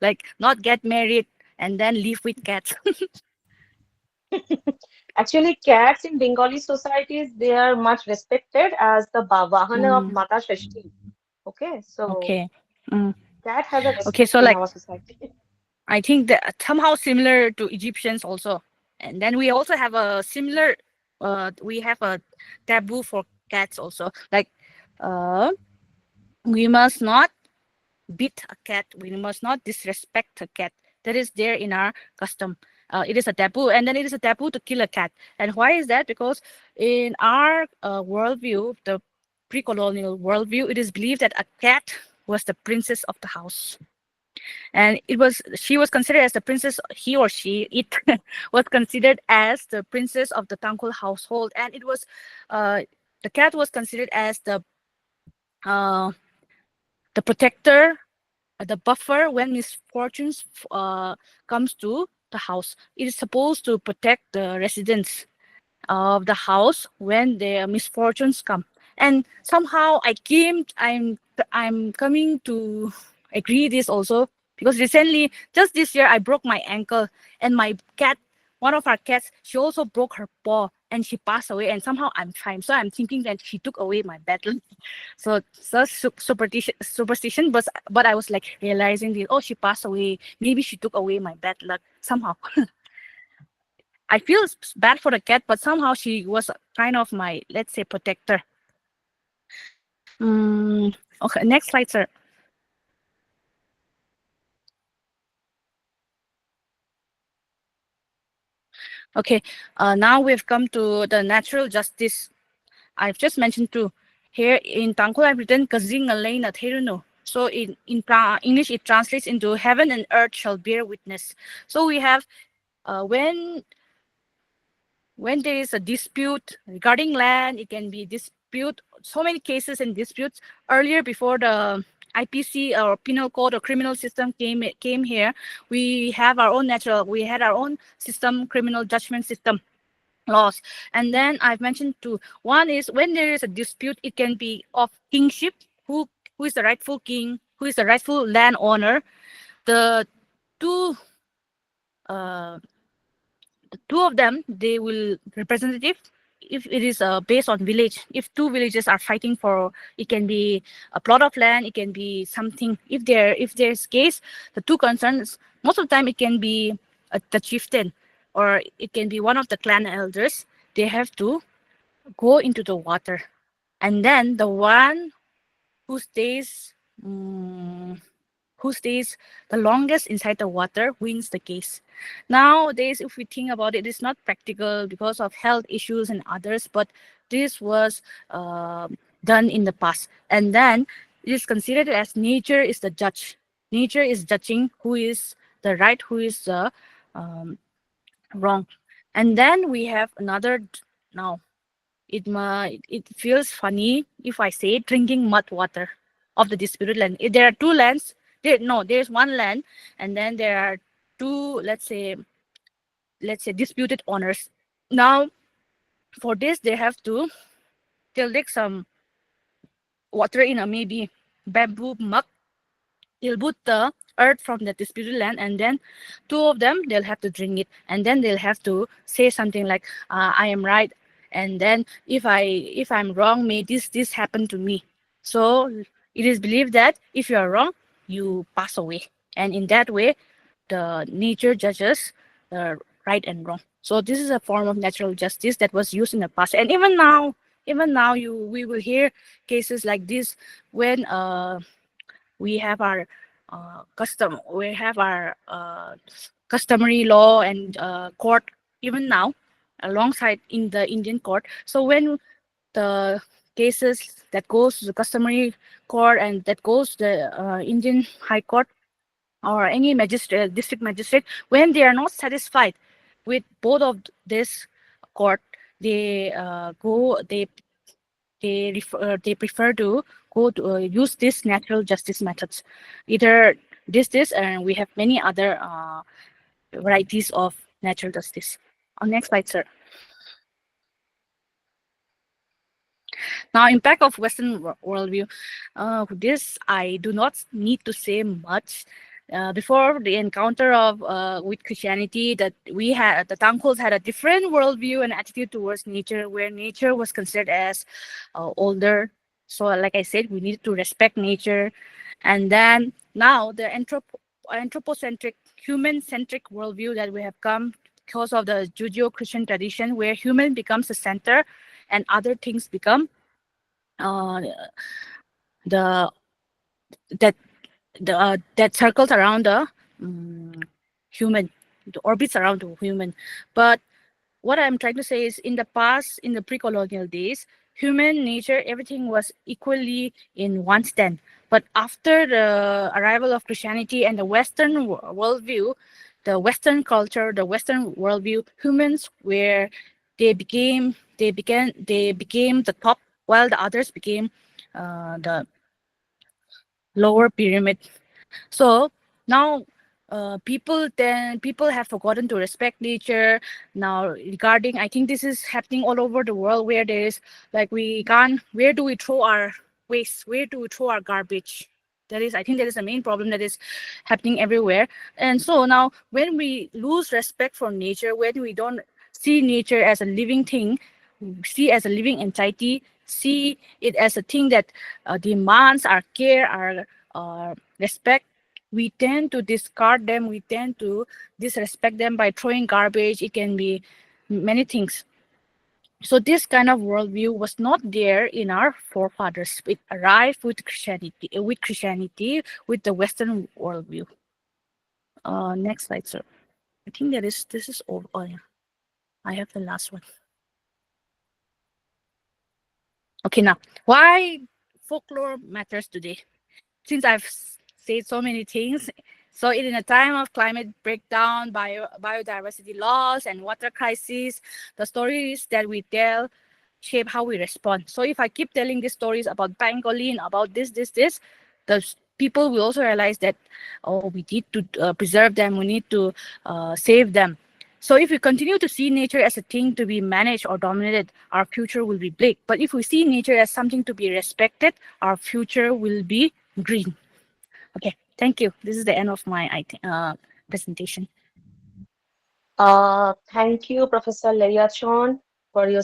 like not get married and then live with cats? Actually, cats in Bengali societies they are much respected as the Vahana of Mm, Mata Shashti. Okay, so okay. Mm, cat has a okay, respect so in like our society. I think that somehow similar to Egyptians also. And then we also have a similar we have a taboo for cats also. Like uh we must not beat a cat. We must not disrespect a cat. That is there in our custom. It is a taboo, and then it is a taboo to kill a cat. And why is that? Because in our worldview, the pre-colonial worldview, it is believed that a cat was the princess of the house, and she was considered as the princess. He or she, it was considered as the princess of the Tangkol household, and it was uh, the cat was considered as uh, the protector, the buffer when misfortunes comes to the house. It is supposed to protect the residents of the house when their misfortunes come. And somehow I'm coming to agree this also, because recently, just this year, I broke my ankle, and my cat, one of our cats, she also broke her paw. and she passed away, and somehow I'm fine. So I'm thinking that she took away my bad luck. So superstition, but I was like realizing that, oh, she passed away. Maybe she took away my bad luck somehow. I feel bad for the cat, but somehow she was kind of my, let's say, protector. Okay, next slide, sir. Okay, now we've come to the natural justice. I've just mentioned two. Here in Tangkol, I've written Kazing Alaina Theruno. So in English, it translates into heaven and earth shall bear witness. So we have when there is a dispute regarding land, it can be dispute, so many cases and disputes. Earlier, before the IPC or penal code or criminal system came here, we had our own system, criminal judgment system laws. And then I've mentioned two. One is when there is a dispute, it can be of kingship, who is the rightful king, who is the rightful landowner. The two of them, they will representative if it is based on village. If two villages are fighting for, it can be a plot of land, it can be something. If there's case, the two concerns, most of the time it can be the chieftain, or it can be one of the clan elders. They have to go into the water, and then the one who stays the longest inside the water wins the case. Nowadays, if we think about it, it's not practical because of health issues and others, but this was done in the past. And then it is considered as nature is the judge. Nature is judging who is the right, who is the wrong. And then we have another. Now it feels funny if I say drinking mud water of the disputed land. If there are two lands, there's one land, and then there are two, let's say disputed owners. Now, for this, they have to take some water in a maybe bamboo mug. They'll put the earth from the disputed land, and then two of them, they'll have to drink it, and then they'll have to say something like, I am right, and then if I'm wrong, may this happen to me. So it is believed that if you are wrong, you pass away, and in that way the nature judges the right and wrong. So this is a form of natural justice that was used in the past, and even now we will hear cases like this when we have our customary law and court even now alongside in the Indian court. So when the cases that goes to the customary court and that goes to the Indian High Court or any magistrate, district magistrate, when they are not satisfied with both of this court, they they prefer to go to use this natural justice methods, either this, and we have many other varieties of natural justice. On next slide, sir. Now, impact of Western worldview. This I do not need to say much. Before the encounter of with Christianity, that we had the Tangkols had a different worldview and attitude towards nature, where nature was considered as older. So, like I said, we needed to respect nature, and then now the anthropocentric, human-centric worldview that we have come because of the Judeo-Christian tradition, where human becomes the center, and other things become that circles around the human, the orbits around the human. But what I'm trying to say is, in the past, in the pre-colonial days, human nature, everything was equally in one stand. But after the arrival of Christianity and the Western worldview, the Western culture, the Western worldview, humans became the top, while the others became the lower pyramid. So now people have forgotten to respect nature. Now, regarding, I think this is happening all over the world, where there is like, where do we throw our waste, where do we throw our garbage? I think that is the main problem that is happening everywhere. And so now when we lose respect for nature, when we don't see nature as a living thing, see as a living entity, see it as a thing that demands our care, our respect, we tend to discard them, we tend to disrespect them by throwing garbage. It can be many things. So this kind of worldview was not there in our forefathers. It arrived with the Western worldview. Next slide, sir. I think this is all. Oh yeah, I have the last one. Okay, now why folklore matters today? Since I've said so many things, so in a time of climate breakdown, biodiversity loss, and water crisis, the stories that we tell shape how we respond. So if I keep telling these stories about pangolin, about this, the people will also realize that, oh, we need to preserve them, we need to save them. So if we continue to see nature as a thing to be managed or dominated, our future will be bleak. But if we see nature as something to be respected, our future will be green. Okay, thank you. This is the end of my presentation. Thank you, Professor Leia Chon, for your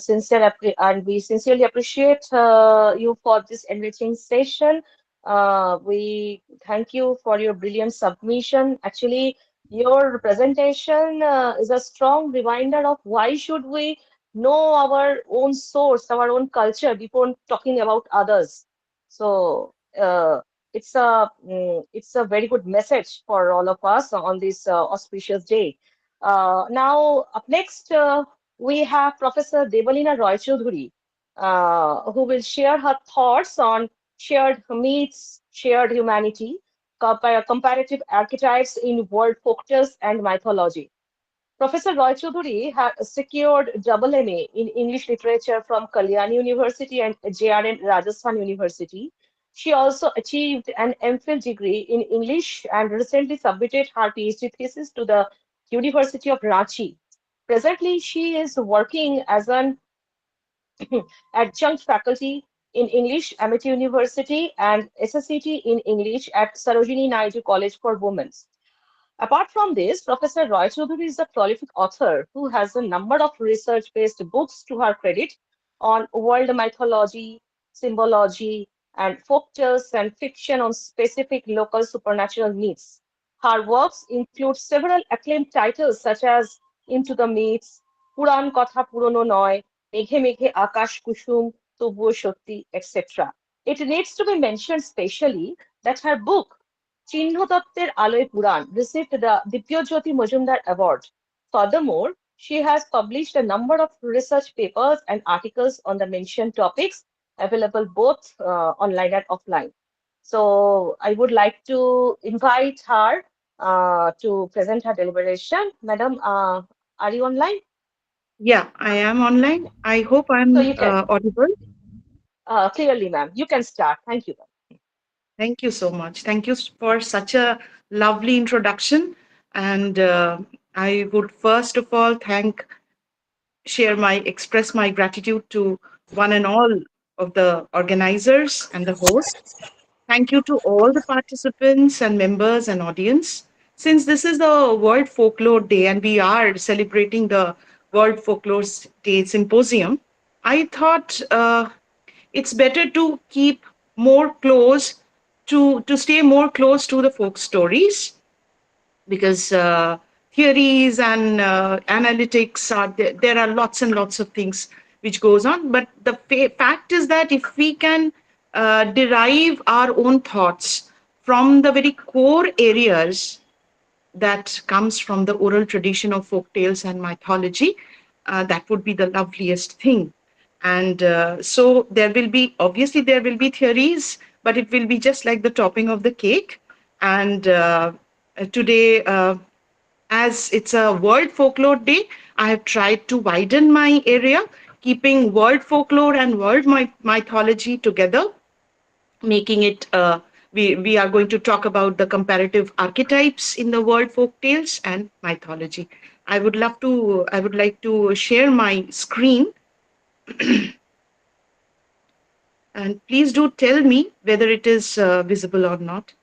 and we sincerely appreciate you for this enriching session. We thank you for your brilliant submission. Actually, your presentation is a strong reminder of why should we know our own source, our own culture before talking about others. So it's a very good message for all of us on this auspicious day. Now, up next, we have Professor Debalina Roychowdhury, who will share her thoughts on shared myths, shared humanity, comparative archetypes in world folktales and mythology. Professor Roychowdhury has secured double MA in English literature from Kalyani University and JRN Rajasthan University. She also achieved an MPhil degree in English and recently submitted her PhD thesis to the University of Ranchi. Presently, she is working as an adjunct faculty in English, Amity University, and SACT in English at Sarojini Naidu College for Women. Apart from this, Professor Roychowdhury is a prolific author who has a number of research-based books to her credit on world mythology, symbology, and folktales and fiction on specific local supernatural myths. Her works include several acclaimed titles such as Into the Myths, Puran Kotha Purono Noy, Meghe Meghe Akash Kushum, Tobbuo Shotti, etc. It needs to be mentioned specially that her book চিহ্নতত্ত্বের আলোয় পুরাণ received the Divyajyoti Majumdar Award. Furthermore, she has published a number of research papers and articles on the mentioned topics, available both online and offline. So I would like to invite her to present her deliberation. Madam, are you online? Yeah, I am online. I hope So I'm you can, audible. clearly, ma'am, you can start. Thank you. Thank you so much. Thank you for such a lovely introduction. And I would first of all express my gratitude to one and all of the organizers and the host. Thank you to all the participants and members and audience. Since this is the World Folklore Day and we are celebrating the World Folklore Day Symposium, I thought it's better to keep more close to stay more close to the folk stories because theories and analytics are there are lots and lots of things which goes on, but the fact is that if we can derive our own thoughts from the very core areas that comes from the oral tradition of folk tales and mythology, that would be the loveliest thing. And so there will be theories, but it will be just like the topping of the cake. And today, as it's a World Folklore Day, I have tried to widen my area, keeping world folklore and world mythology together, making it we are going to talk about the comparative archetypes in the world folk tales and mythology. I would like to share my screen, and please do tell me whether it is visible or not.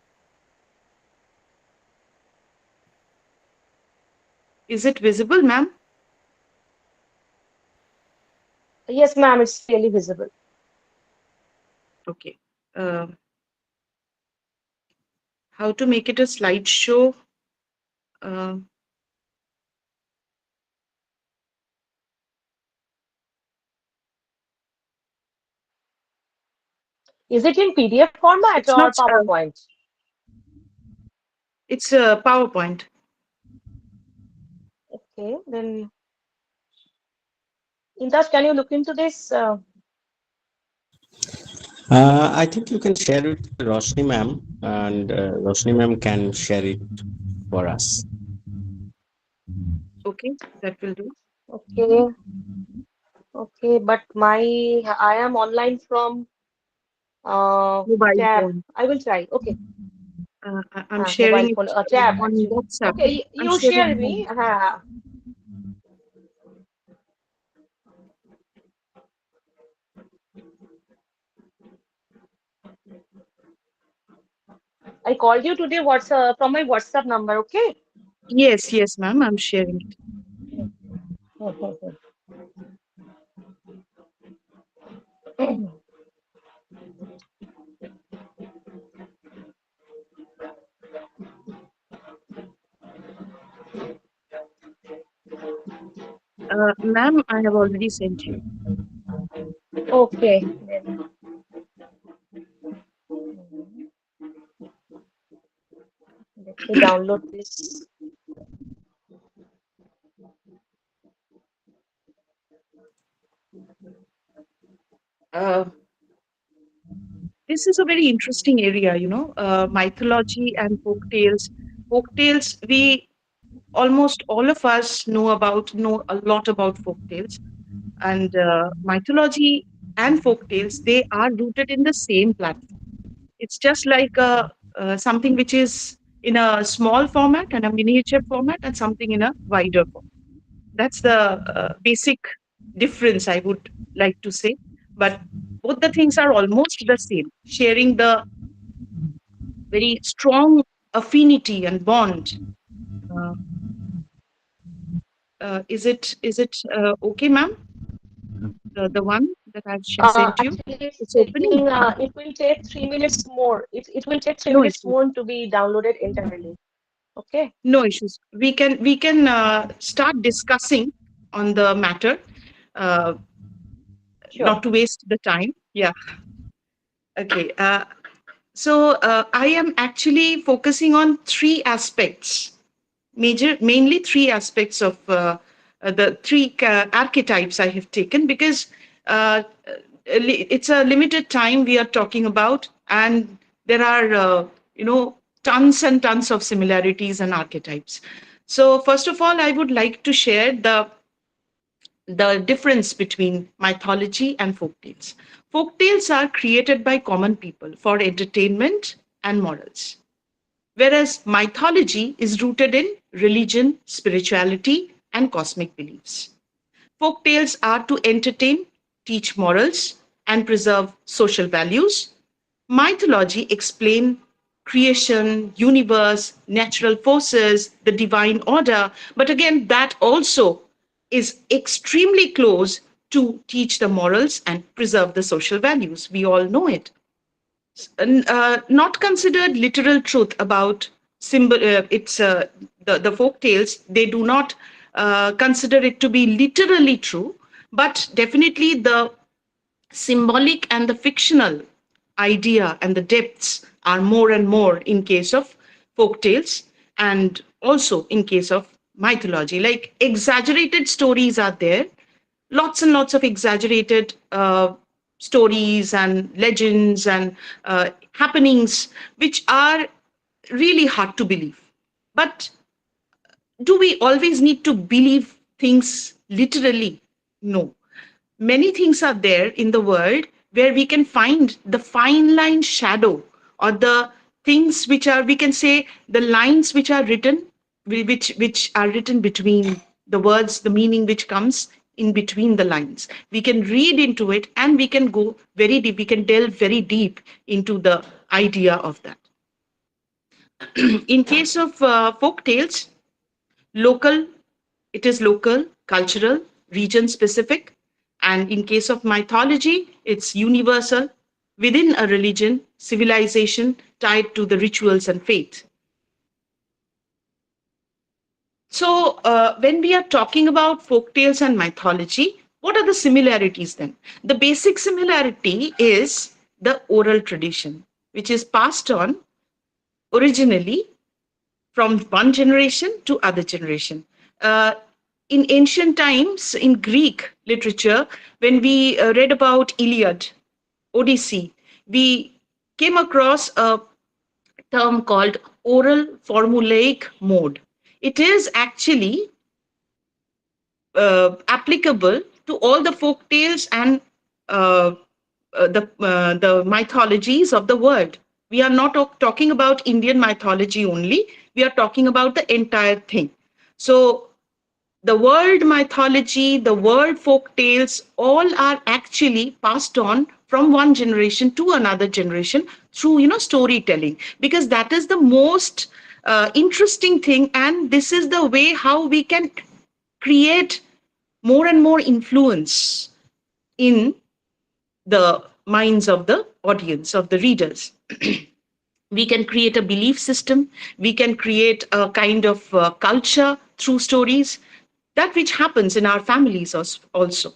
Is it visible, ma'am? Yes, ma'am, it's clearly visible. Okay. How to make it a slideshow? Uh, Is it in PDF format it's or not. PowerPoint? It's a PowerPoint. Okay, then Intaj, can you look into this? I think you can share it to Roshni ma'am, and Roshni ma'am can share it for us. Okay, that will do. Okay, okay, but I am online from Mobile tab. phone. I will try. Okay, I'm mobile sharing phone it tab on actually. WhatsApp. Okay, I'm you share sharing me. on. I called you today WhatsApp from my WhatsApp number. Okay. Yes, yes, ma'am. I'm sharing it. Ma'am, I have already sent you. Okay. Then let me download this. Uh, this is a very interesting area, mythology and folk tales. Folk tales, we almost all of us know a lot about folk tales, and mythology and folk tales, they are rooted in the same platform. It's just like something which is in a small format and a miniature format, and something in a wider format. That's the basic difference I would like to say. But both the things are almost the same, sharing the very strong affinity and bond. Uh, is it okay, ma'am? The one that I've sent you, Actually, it's it's opening. taking, it will take 3 minutes more. It will take three No minutes issues. more to be downloaded entirely. Okay, No issues. We can start discussing on the matter, uh, sure. not to waste the time. Yeah. Okay. So I am actually focusing on three aspects, mainly three aspects of the three archetypes I have taken, because it's a limited time we are talking about, and there are tons and tons of similarities and archetypes. So first of all, I would like to share the difference between mythology and folktales. Folktales are created by common people for entertainment and morals, whereas mythology is rooted in religion, spirituality, and cosmic beliefs. Folk tales are to entertain, teach morals, and preserve social values. Mythology explain creation, universe, natural forces, the divine order, but again, that also is extremely close to teach the morals and preserve the social values. We all know it. Not considered literal truth about symbol. It's the folk tales. They do not consider it to be literally true, but definitely the symbolic and the fictional idea and the depths are more and more in case of folk tales, and also in case of mythology. Like exaggerated stories are there, lots and lots of exaggerated stories and legends and happenings which are really hard to believe. But do we always need to believe things literally? No. Many things are there in the world where we can find the fine line shadow, or the things which are, we can say, the lines which are written, which are written between the words, the meaning which comes in between the lines. We can read into it, and we can go very deep, we can delve very deep into the idea of that. In case of folk tales, local, it is local, cultural, region specific. And in case of mythology, it's universal within a religion, civilization tied to the rituals and faith. So, when we are talking about folk tales and mythology, what are the similarities then? The basic similarity is the oral tradition, which is passed on originally from one generation to other generation. Uh, in ancient times, in Greek literature, when we read about Iliad, Odyssey, we came across a term called oral formulaic mode. It is actually applicable to all the folk tales and uh, the mythologies of the world. We are not talking about Indian mythology only. We are talking about the entire thing. So the world mythology, the world folk tales, all are actually passed on from one generation to another generation through storytelling, because that is the most interesting thing, and this is the way how we can create more and more influence in the minds of the audience, of the readers. We can create a belief system, we can create a kind of culture through stories, that which happens in our families also.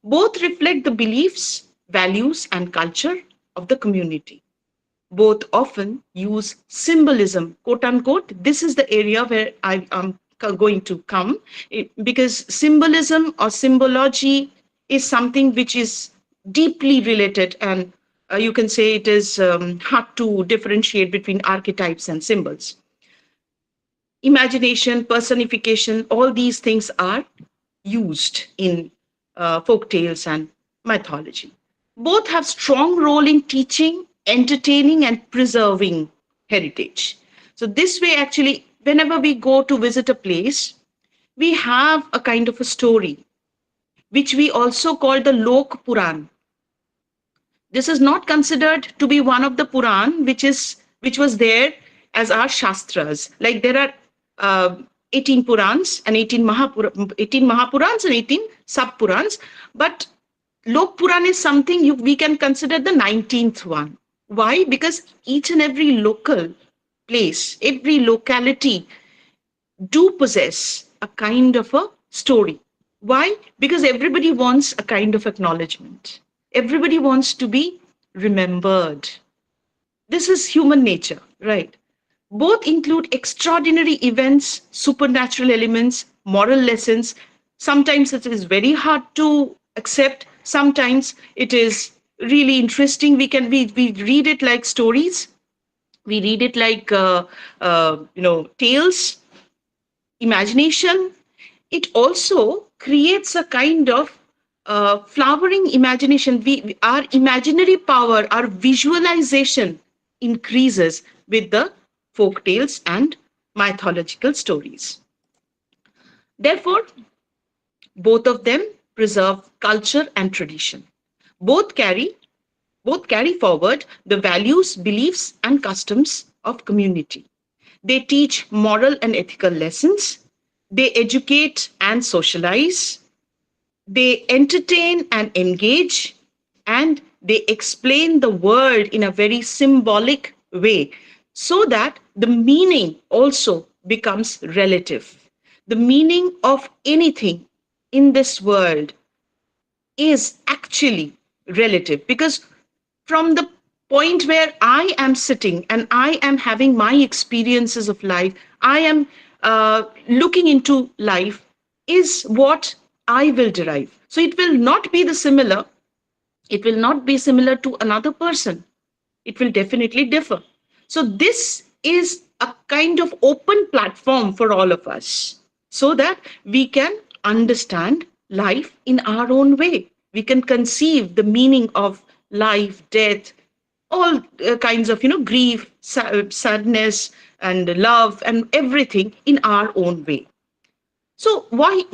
Both reflect the beliefs, values, and culture of the community. Both often use symbolism, quote unquote. This is the area where I am going to come, because symbolism or symbology is something which is deeply related, and you can say it is hard to differentiate between archetypes and symbols. Imagination, personification, all these things are used in folk tales and mythology. Both have strong role in teaching, entertaining, and preserving heritage. So this way, actually, whenever we go to visit a place, we have a kind of a story, which we also call the Lok Puran. This is not considered to be one of the Puran which was there as our Shastras. Like there are 18 Purans and 18 Mahapurans and 18 Sub-Purans, but Lok Puran is something we can consider the 19th one. Why? Because each and every local place, every locality do possess a kind of a story. Why? Because everybody wants a kind of acknowledgement. Everybody wants to be remembered. This is human nature, right? Both include extraordinary events, supernatural elements, moral lessons. Sometimes it is very hard to accept. Sometimes it is really interesting. We read it like stories. We read it like tales, imagination. It also creates a kind of flowering imagination. Our imaginary power, our visualization increases with the folk tales and mythological stories. Therefore, both of them preserve culture and tradition. Both carry both carry forward the values, beliefs, and customs of community. They teach moral and ethical lessons. They educate and socialize. They entertain and engage. And they explain the world in a very symbolic way, so that the meaning also becomes relative. The meaning of anything in this world is actually relative, because from the point where I am sitting and I am having my experiences of life, I am looking into life, is what I will derive. So it will not be the similar, it will not be similar to another person. It will definitely differ. So this is a kind of open platform for all of us, so that we can understand life in our own way. We can conceive the meaning of life, death, all kinds of grief, sadness, and love, and everything in our own way. So what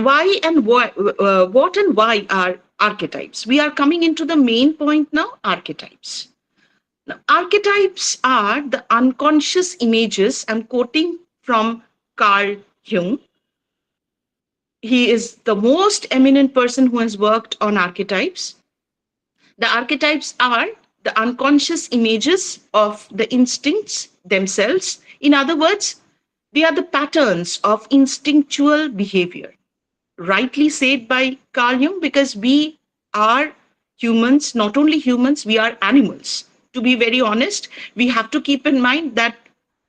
and why are archetypes? We are coming into the main point now. Archetypes. Now, archetypes are the unconscious images. I'm quoting from Carl Jung. He is the most eminent person who has worked on archetypes. The archetypes are the unconscious images of the instincts themselves. In other words, they are the patterns of instinctual behavior. Rightly said by Carl Jung, because we are humans, not only humans, we are animals. To be very honest, we have to keep in mind that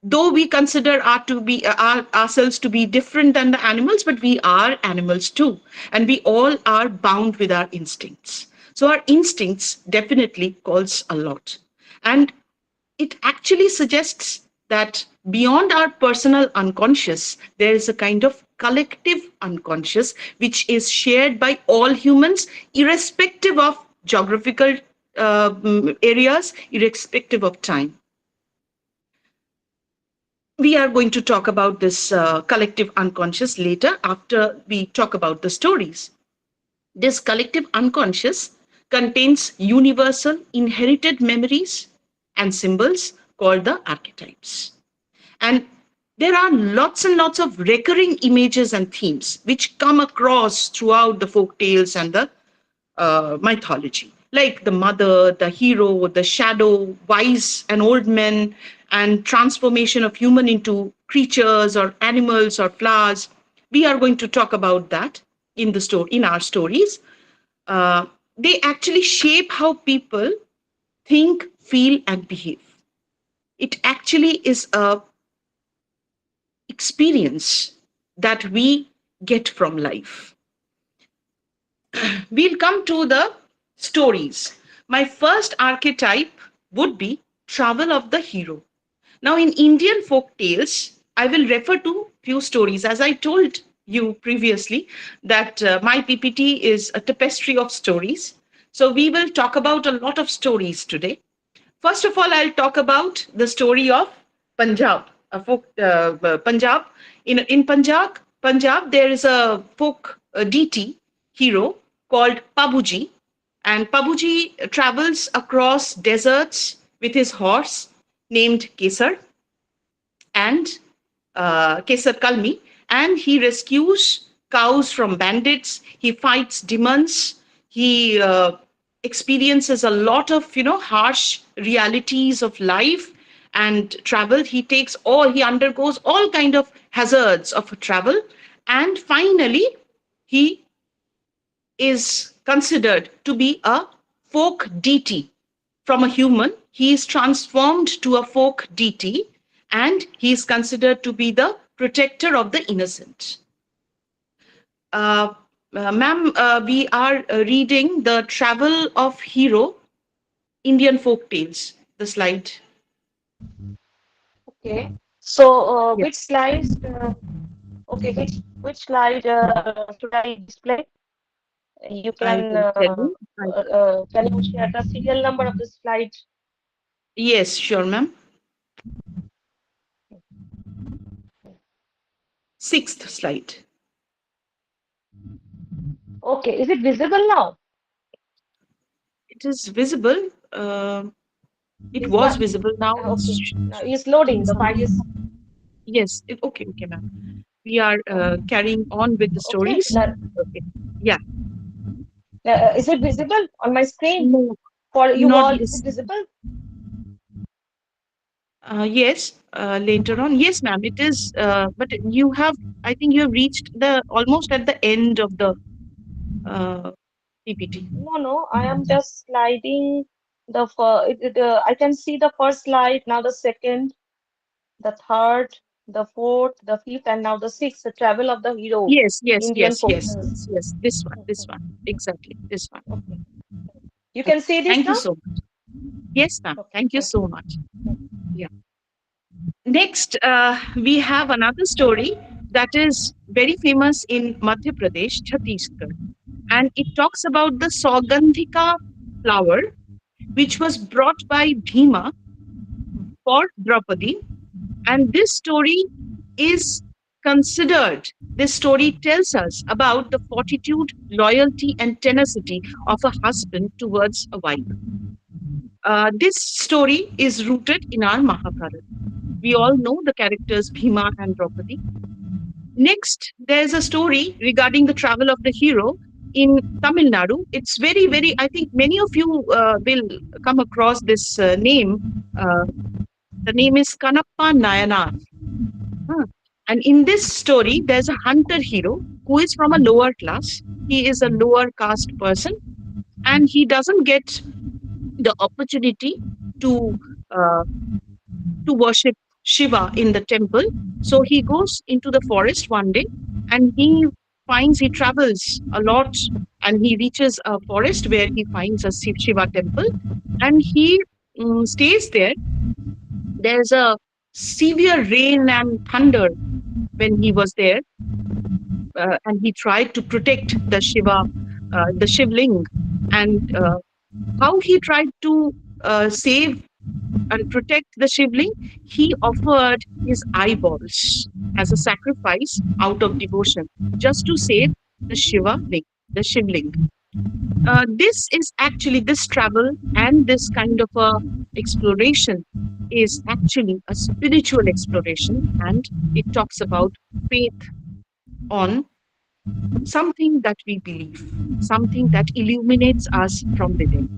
though we consider ourselves to be different than the animals, but we are animals too, and we all are bound with our instincts. So our instincts definitely calls a lot, and it actually suggests that beyond our personal unconscious, there is a kind of collective unconscious which is shared by all humans, irrespective of geographical areas, irrespective of time. We are going to talk about this collective unconscious later after we talk about the stories. This collective unconscious contains universal inherited memories and symbols called the archetypes. And there are lots and lots of recurring images and themes which come across throughout the folk tales and the mythology, like the mother, the hero, the shadow, wise and old men, and transformation of human into creatures or animals or flowers. We are going to talk about that in the story, in our stories. Uh, they actually shape how people think, feel, and behave. It actually is a experience that we get from life. We'll come to the stories. My first archetype would be travel of the hero. Now, in Indian folk tales, I will refer to few stories. As I told you previously, that my PPT is a tapestry of stories. So we will talk about a lot of stories today. First of all, I'll talk about the story of Punjab, a folk Punjab. In Punjab, there is a folk deity hero called Pabuji, and Pabuji travels across deserts with his horse named Kesar and Kesar Kalmi, and he rescues cows from bandits. He fights demons. He experiences a lot of harsh realities of life and travel. He undergoes all kind of hazards of travel, and finally he is considered to be a folk deity. From a human, he is transformed to a folk deity, and he is considered to be the protector of the innocent. Uh, Ma'am, we are reading The Travel of Hero, Indian Folk Tales. The slide. Okay. So, which Yes, slides? Okay, which slide should I display? You I can will tell you. can you share the serial number of the slide? Yes, sure, ma'am. Sixth slide. Okay, is it visible now? It is visible. It Is was my visible. Now okay? Now it's loading. The file is yes. Okay, okay, ma'am. We are carrying on with the okay. stories. Now, Okay. Yeah. is it visible on my screen No, for you not all? Is it this. visible? Yes, later on. Yes, ma'am, it is. But you have, I think you have reached the almost at the end of the uh, PPT. No, no. I am just sliding the I can see the first slide, now the second, the third, the fourth, the fifth, and now the sixth, the travel of the hero, Yes, yes, Indian yes, folk yes, tales. yes, yes. This one, exactly, this one. Okay. You can Okay. see this Thank you now? so much. Yes, ma'am. Okay, Thank you thank so you. much. Yeah. Next, we have another story that is very famous in Madhya Pradesh, Chhattisgarh, and it talks about the Saugandhika flower, which was brought by Bhima for Draupadi. And is this story tells us about the fortitude, loyalty, and tenacity of a husband towards a wife. This story is rooted in our Mahabharata. We all know the characters Bhima and Draupadi. Next, there's a story regarding the travel of the hero in Tamil Nadu. It's very, very, I think many of you will come across this name. Uh, the name is Kanappa Nayanar. Huh. And in this story, there's a hunter hero who is from a lower class. He is a lower caste person, and he doesn't get the opportunity to uh, to worship Shiva in the temple. So he goes into the forest one day, and he travels a lot, and he reaches a forest where he finds a Shiva temple, and he stays there. There's a severe rain and thunder when he was there, and he tried to protect the Shivling, and how he tried to save and protect the Shivling, he offered his eyeballs as a sacrifice out of devotion, just to save the the Shivling. This travel and this kind of a exploration is actually a spiritual exploration, and it talks about faith on something that we believe, something that illuminates us from within.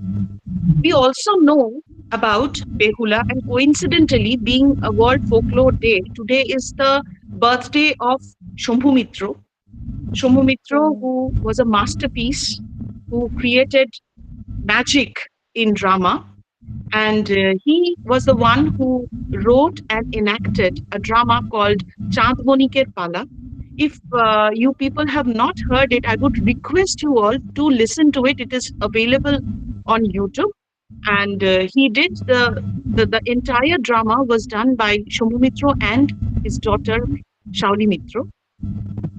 We also know about Behula, and coincidentally, being a World Folklore Day, today is the birthday of Shambhu Mitro. Shambhu Mitro, who was a masterpiece, who created magic in drama, and he was the one who wrote and enacted a drama called Chandmoni Ke Pala. If you people have not heard it, I would request you all to listen to it. It is available on YouTube, and he did the entire drama was done by Shambhu Mitro and his daughter Shauli Mitro.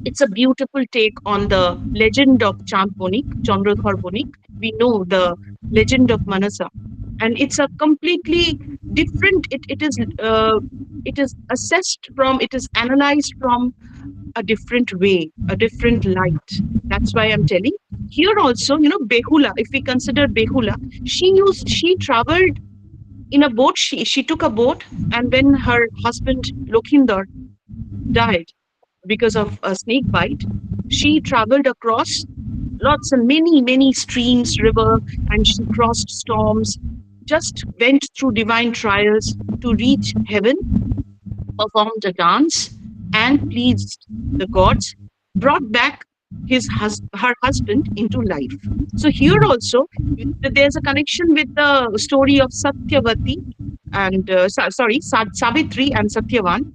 It's a beautiful take on the legend of Chandbonik, Chandradhar Bonik. We know the legend of Manasa, and it's a completely different. It is assessed from, it is analyzed from a different way, a different light. That's why I'm telling. Here also, Behula, if we consider Behula, she traveled in a boat. She took a boat, and when her husband Lokhinder died because of a snake bite, she traveled across lots and many streams, river, and she crossed storms, just went through divine trials to reach heaven, performed a dance, and pleased the gods, brought back her husband into life. So here also, there's a connection with the story of Satyavati and Savitri and Satyavan.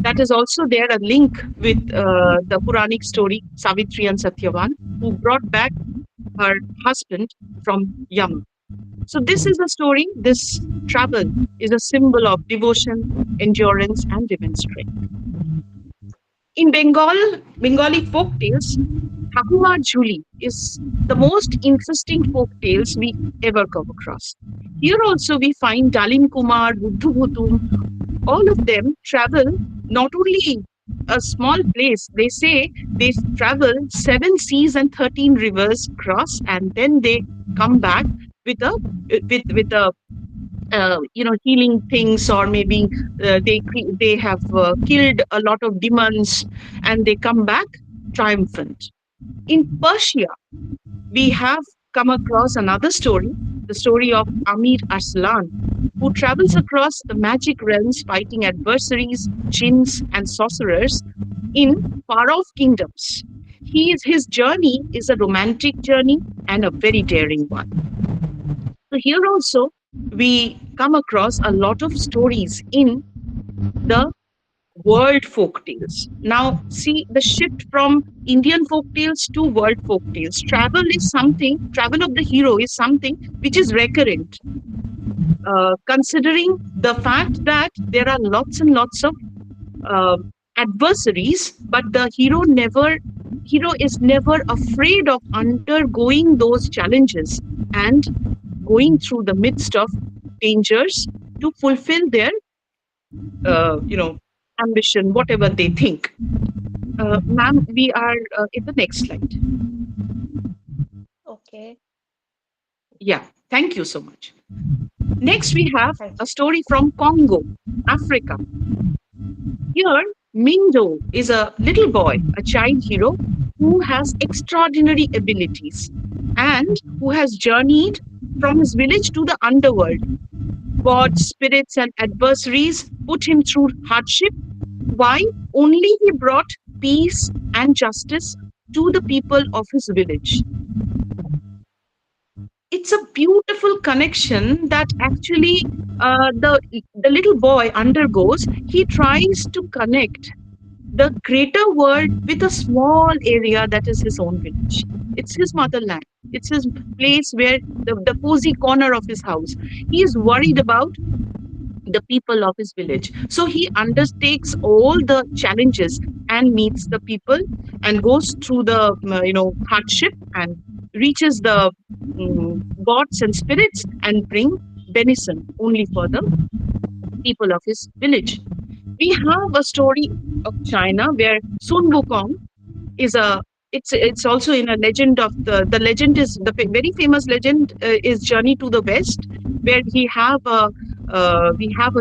That is also there, a link with the Puranic story, Savitri and Satyavan, who brought back her husband from Yama. So this is the story. This travel is a symbol of devotion, endurance, and divine strength. In Bengali folk tales, Thakuar Jhuli is the most interesting folk tales we ever come across. Here also we find Dalim Kumar, Buddhu Bhutum, all of them travel not only a small place, they say they travel 7 seas and 13 rivers cross, and then they come back with a healing things, or maybe they have killed a lot of demons, and they come back triumphant. In Persia, we have come across another story, the story of Amir Arslan, who travels across the magic realms fighting adversaries, jinns, and sorcerers in far-off kingdoms. His journey is a romantic journey and a very daring one. So here also, we come across a lot of stories in the world folk tales. Now, see the shift from Indian folk tales to world folk tales. Travel of the hero is something which is recurrent. Considering the fact that there are lots and lots of adversaries, but the hero is never afraid of undergoing those challenges and going through the midst of dangers to fulfill their ambition, whatever they think. Ma'am, we are in the next slide. Okay. Yeah, thank you so much. Next, we have a story from Congo, Africa. Here, Mindo is a little boy, a child hero who has extraordinary abilities and who has journeyed from his village to the underworld. Gods, spirits, and adversaries put him through hardship. Why? Only he brought peace and justice to the people of his village. It's a beautiful connection that actually the little boy undergoes. He tries to connect the greater world with a small area that is his own village. It's his motherland. It's his place where the cozy corner of his house. He is worried about the people of his village. So he undertakes all the challenges and meets the people and goes through the hardship and reaches the gods and spirits and bring venison only for the people of his village. We have a story of China where Sun Wukong is a it's also in a legend of the legend is the very famous legend is Journey to the West, where we have a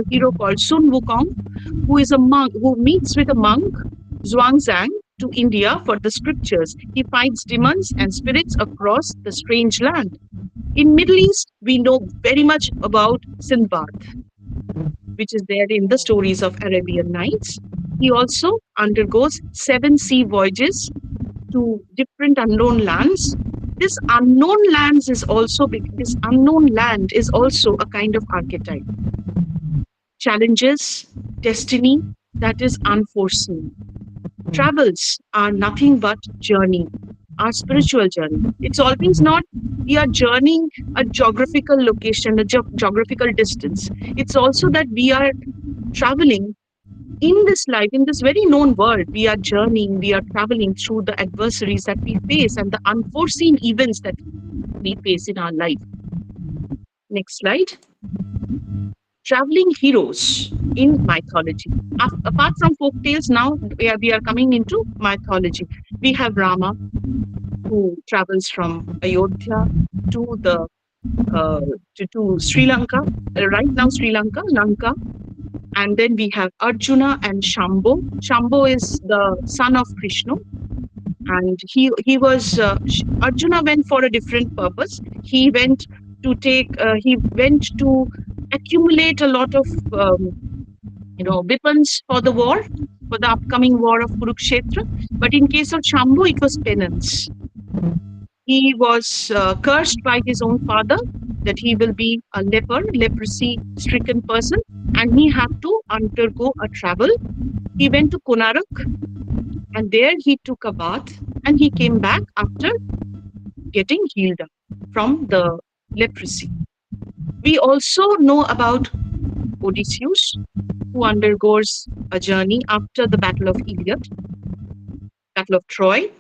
hero called Sun Wukong, who is a monk who meets with a monk Zhuangzang to India for the scriptures. He fights demons and spirits across the strange land. In Middle East, we know very much about Sindbad, which is there in the stories of Arabian Nights. He also undergoes 7 sea voyages to different unknown lands. This unknown land is also a kind of archetype. Challenges, destiny that is unforeseen. Travels are nothing but journey, our spiritual journey. It's always not we are journeying a geographical location, a geographical distance. It's also that we are traveling in this life, in this very known world. We are journeying, we are traveling through the adversaries that we face and the unforeseen events that we face in our life. Next slide. Traveling heroes in mythology. Apart from folk tales, now we are coming into mythology. We have Rama, who travels from Ayodhya to the to Sri Lanka, right now Sri Lanka, Lanka. And then we have Arjuna and Shambho. Shambho is the son of Krishna, and he was Arjuna went for a different purpose. He went to accumulate a lot of weapons for the war, for the upcoming war of Kurukshetra. But in case of Shambho, it was penance. He was cursed by his own father that he will be a leprosy-stricken person, and he had to undergo a travel. He went to Konarak, and there he took a bath, and he came back after getting healed up from the leprosy. We also know about Odysseus, who undergoes a journey after the Battle of Iliad, Battle of Troy.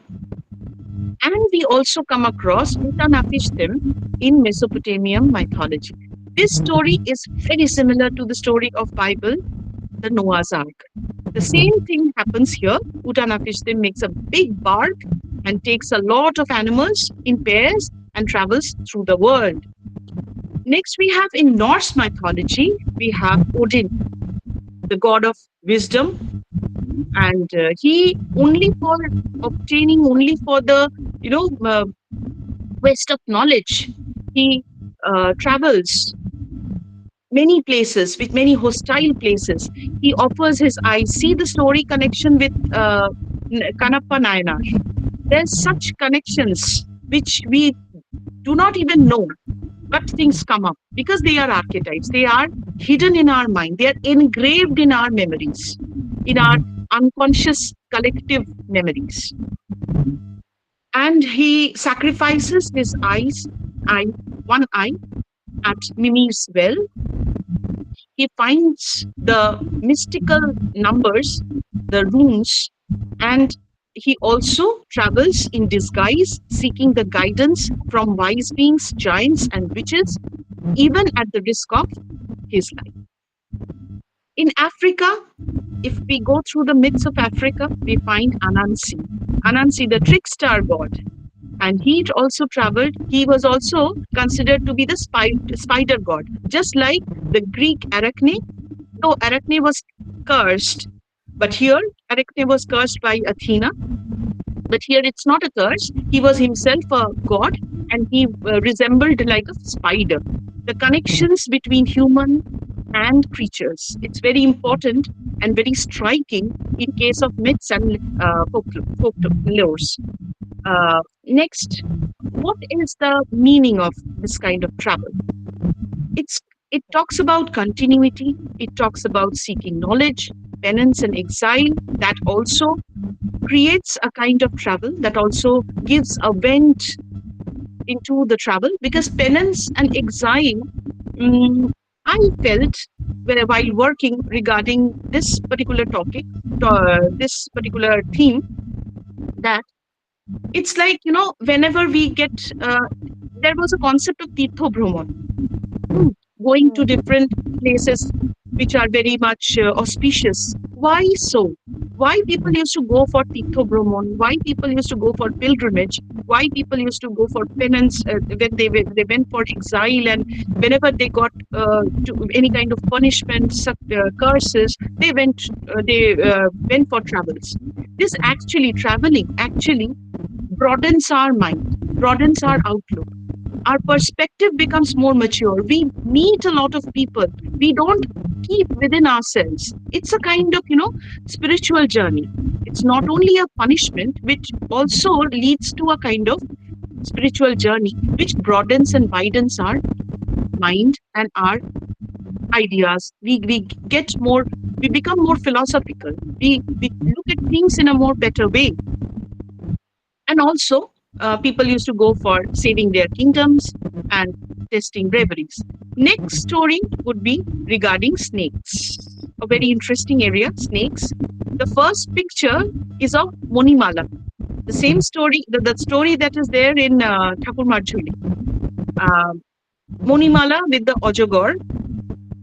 And we also come across Utanapishtim in Mesopotamian mythology. This story is very similar to the story of Bible, the Noah's Ark. The same thing happens here. Utanapishtim makes a big bark and takes a lot of animals in pairs and travels through the world. Next, we have in Norse mythology, we have Odin, the god of wisdom, and he only for the quest of knowledge. He travels many places, with many hostile places. He offers his eyes. See the story connection with Kanappa Nayanar. There's such connections which we do not even know, but things come up because they are archetypes. They are hidden in our mind. They are engraved in our memories, in our unconscious collective memories. And he sacrifices his one eye at Mimi's well. He finds the mystical numbers, the runes, and he also travels in disguise, seeking the guidance from wise beings, giants, and witches, even at the risk of his life. In Africa, if we go through the myths of Africa, we find Anansi. Anansi, the trickster god. And he also traveled, he was also considered to be the spider god, just like the Greek Arachne. Though Arachne was cursed But here, Arachne was cursed by Athena. But here it's not a curse. He was himself a god, and he resembled like a spider. The connections between human and creatures. It's very important and very striking in case of myths and folklores. Next, what is the meaning of this kind of travel? It talks about continuity. It talks about seeking knowledge, penance, and exile. That also creates a kind of travel. That also gives a vent into the travel, because penance and exile, I felt while working regarding this particular topic, this particular theme, that it's like, whenever we get, there was a concept of Tirtho Bhraman, going to different places which are very much auspicious. Why so? Why people used to go for Tirtho Bhraman? Why people used to go for pilgrimage? Why people used to go for penance when they went for exile, and whenever they got to any kind of punishment, curses, they went for travels. This traveling actually broadens our mind, broadens our outlook. Our perspective becomes more mature. We meet a lot of people. We don't keep within ourselves. It's a kind of, spiritual journey. It's not only a punishment, which also leads to a kind of spiritual journey, which broadens and widens our mind and our ideas. We become more philosophical. We look at things in a more better way. And also, people used to go for saving their kingdoms and testing braveries. Next story would be regarding snakes. A very interesting area, snakes. The first picture is of Monimala. The same story, the story that is there in Thakur Marjuli. Monimala with the Ojogor.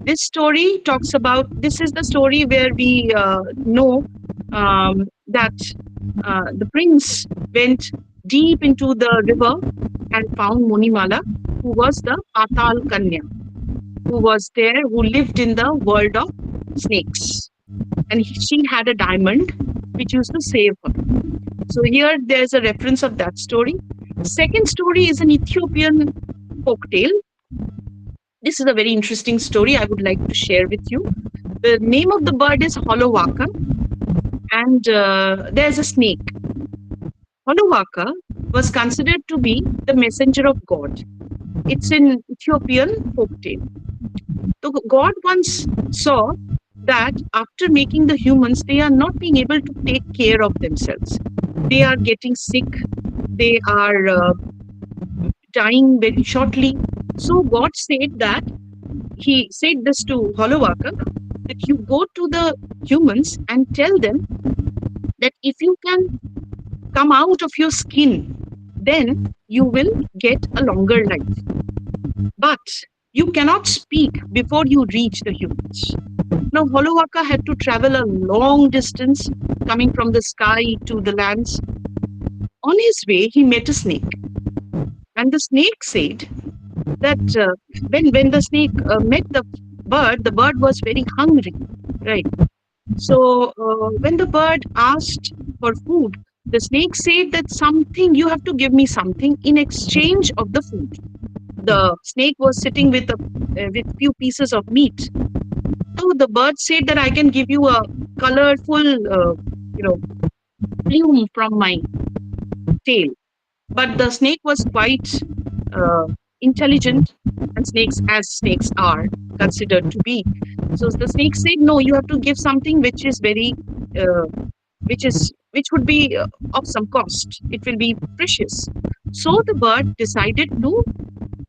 This story talks about, this is the story where we know that the prince went deep into the river and found Monimala, who was the Patal Kanya, who was there, who lived in the world of snakes. And she had a diamond which used to save her. So here there's a reference of that story. Second story is an Ethiopian folktale. This is a very interesting story I would like to share with you. The name of the bird is Holowaka, and there's a snake. Holowaka was considered to be the messenger of God. It's an Ethiopian folktale. So God once saw that after making the humans, they are not being able to take care of themselves. They are getting sick. They are dying very shortly. So God said that, he said this to Holowaka, that you go to the humans and tell them that if you can come out of your skin, then you will get a longer life. But you cannot speak before you reach the humans. Now, Holowaka had to travel a long distance coming from the sky to the lands. On his way, he met a snake. And the snake said that when the snake met the bird was very hungry, right? So when the bird asked for food, the snake said that you have to give me something in exchange of the food. The snake was sitting with few pieces of meat. So the bird said that I can give you a colorful, plume from my tail. But the snake was quite intelligent, and as snakes are considered to be. So the snake said, no, you have to give something which is very, which would be of some cost. It will be precious. So the bird decided to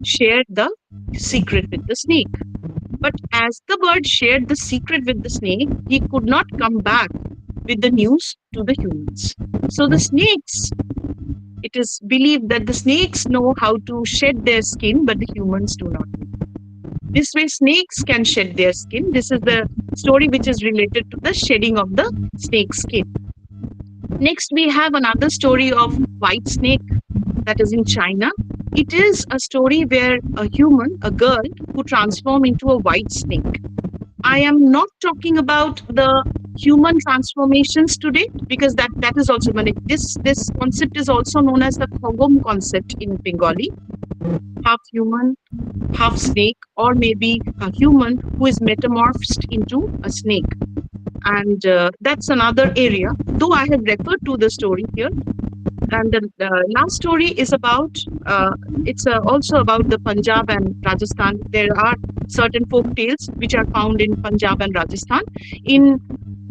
share the secret with the snake. But as the bird shared the secret with the snake, he could not come back with the news to the humans. So the snakes, it is believed that the snakes know how to shed their skin, but the humans do not. This way, snakes can shed their skin. This is the story which is related to the shedding of the snake skin. Next, we have another story of white snake that is in China. It is a story where a girl who transforms into a white snake. I am not talking about the human transformations today, because that is also this concept is also known as the Khogom concept in Bengali, half human, half snake, or maybe a human who is metamorphosed into a snake. And that's another area, though I have referred to the story here. And the last story is about, it's also about the Punjab and Rajasthan. There are certain folk tales which are found in Punjab and Rajasthan. In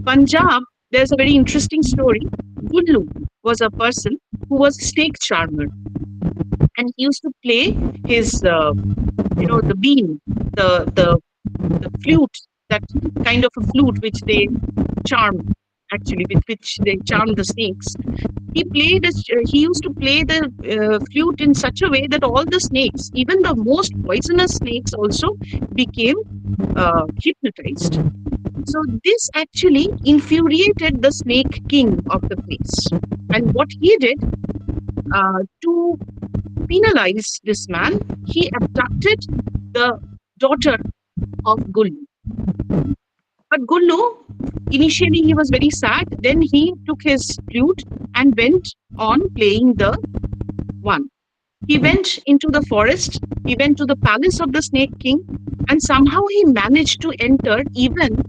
Punjab, there's a very interesting story. Gullu was a person who was a snake charmer, and he used to play his, the bean, the flute, that kind of a flute which they charm, actually, with which they charm the snakes. He used to play the flute in such a way that all the snakes, even the most poisonous snakes, also became hypnotized. So this actually infuriated the snake king of the place. And what he did, to penalize this man, he abducted the daughter of Gullu. But Gullu, initially he was very sad. Then he took his flute and went on playing the one. He went into the forest. He went to the palace of the Snake King, and somehow he managed to enter, even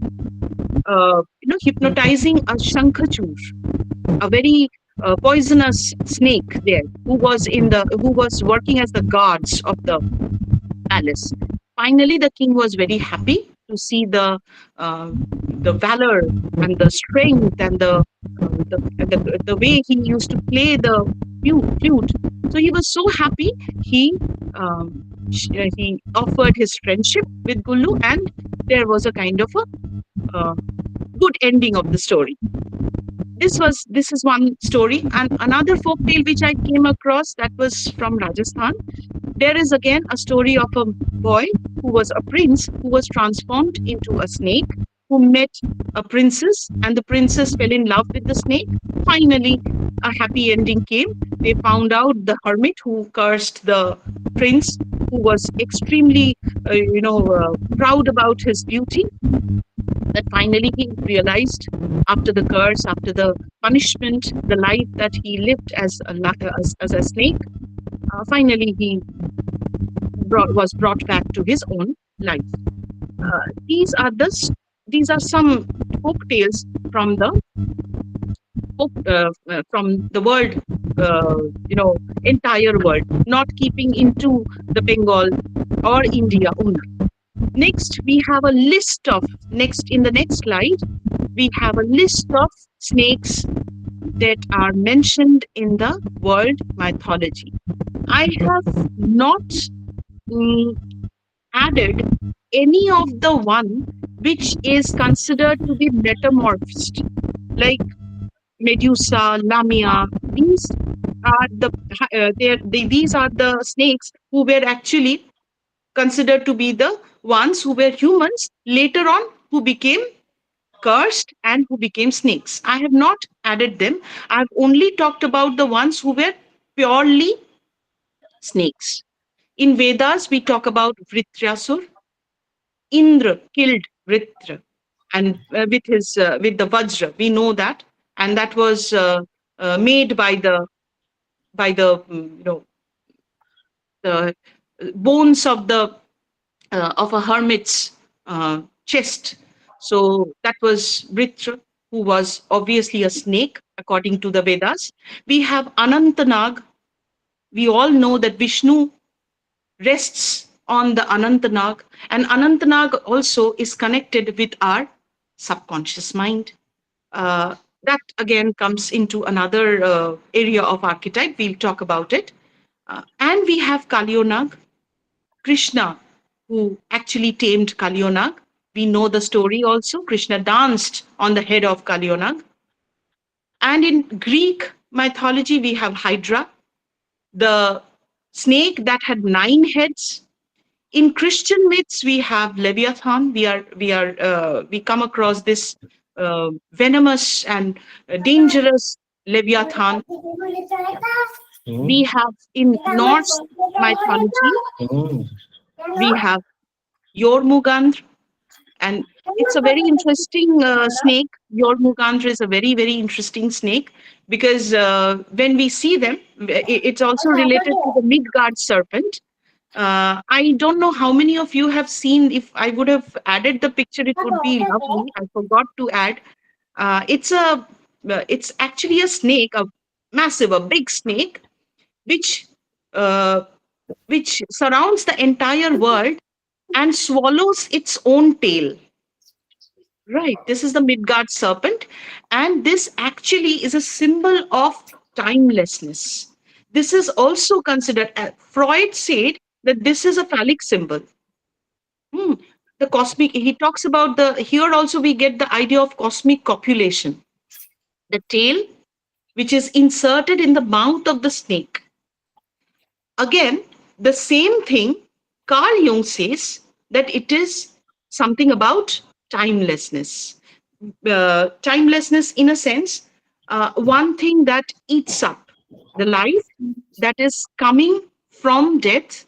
hypnotizing a Shankhachur, a very poisonous snake there, who was working as the guards of the palace. Finally, the king was very happy to see the valor and the strength and the way he used to play the flute. So he was so happy. He offered his friendship with Gullu, and there was a kind of a good ending of the story. This is one story. And another folk tale which I came across, that was from Rajasthan. There is again a story of a boy who was a prince, who was transformed into a snake, who met a princess, and the princess fell in love with the snake. Finally, a happy ending came. They found out the hermit who cursed the prince, who was extremely, proud about his beauty. That finally he realized, after the curse, after the punishment, the life that he lived as a snake, finally he was brought back to his own life. These are some folk tales from the world, entire world, not keeping into the Bengal or India only. Next, we have a list of, in the next slide, we have a list of snakes that are mentioned in the world mythology. I have not added any of the one which is considered to be metamorphosed, like Medusa, Lamia. These are these are the snakes who were actually considered to be the ones who were humans later on, who became cursed and who became snakes. I have not added them. I've only talked about the ones who were purely snakes. In Vedas, we talk about Vritrasur. Indra killed Vritra, and with the Vajra, we know that, and that was made by the the bones of a hermit's chest. So that was Vritra, who was obviously a snake according to the Vedas. We have Anantanag. We all know that Vishnu rests on the Anantanag, and Anantanag also is connected with our subconscious mind. That again comes into another area of archetype. We'll talk about it. And we have Kalyonag, Krishna, who actually tamed Kalyonag. We know the story also. Krishna danced on the head of Kalyonag. And in Greek mythology, we have Hydra, the snake that had 9 heads. In Christian myths, we have Leviathan. We come across this venomous and dangerous Leviathan. We have in Norse mythology, we have Jormungandr, and it's a very interesting snake Your Mukandra is a very, very interesting snake because when we see them, it's also related to the Midgard serpent. I don't know how many of you have seen. If I would have added the picture, it would be lovely. I forgot to add. It's actually a snake, a massive, a big snake, which uh, which surrounds the entire world and swallows its own tail. Right. This is the Midgard serpent, and this actually is a symbol of timelessness. This is also considered. Freud said that this is a phallic symbol. Hmm. The cosmic. He talks about the. Here also we get the idea of cosmic copulation. The tail, which is inserted in the mouth of the snake. Again, the same thing. Carl Jung says that it is something about timelessness. Timelessness, in a sense, one thing that eats up the life that is coming from death.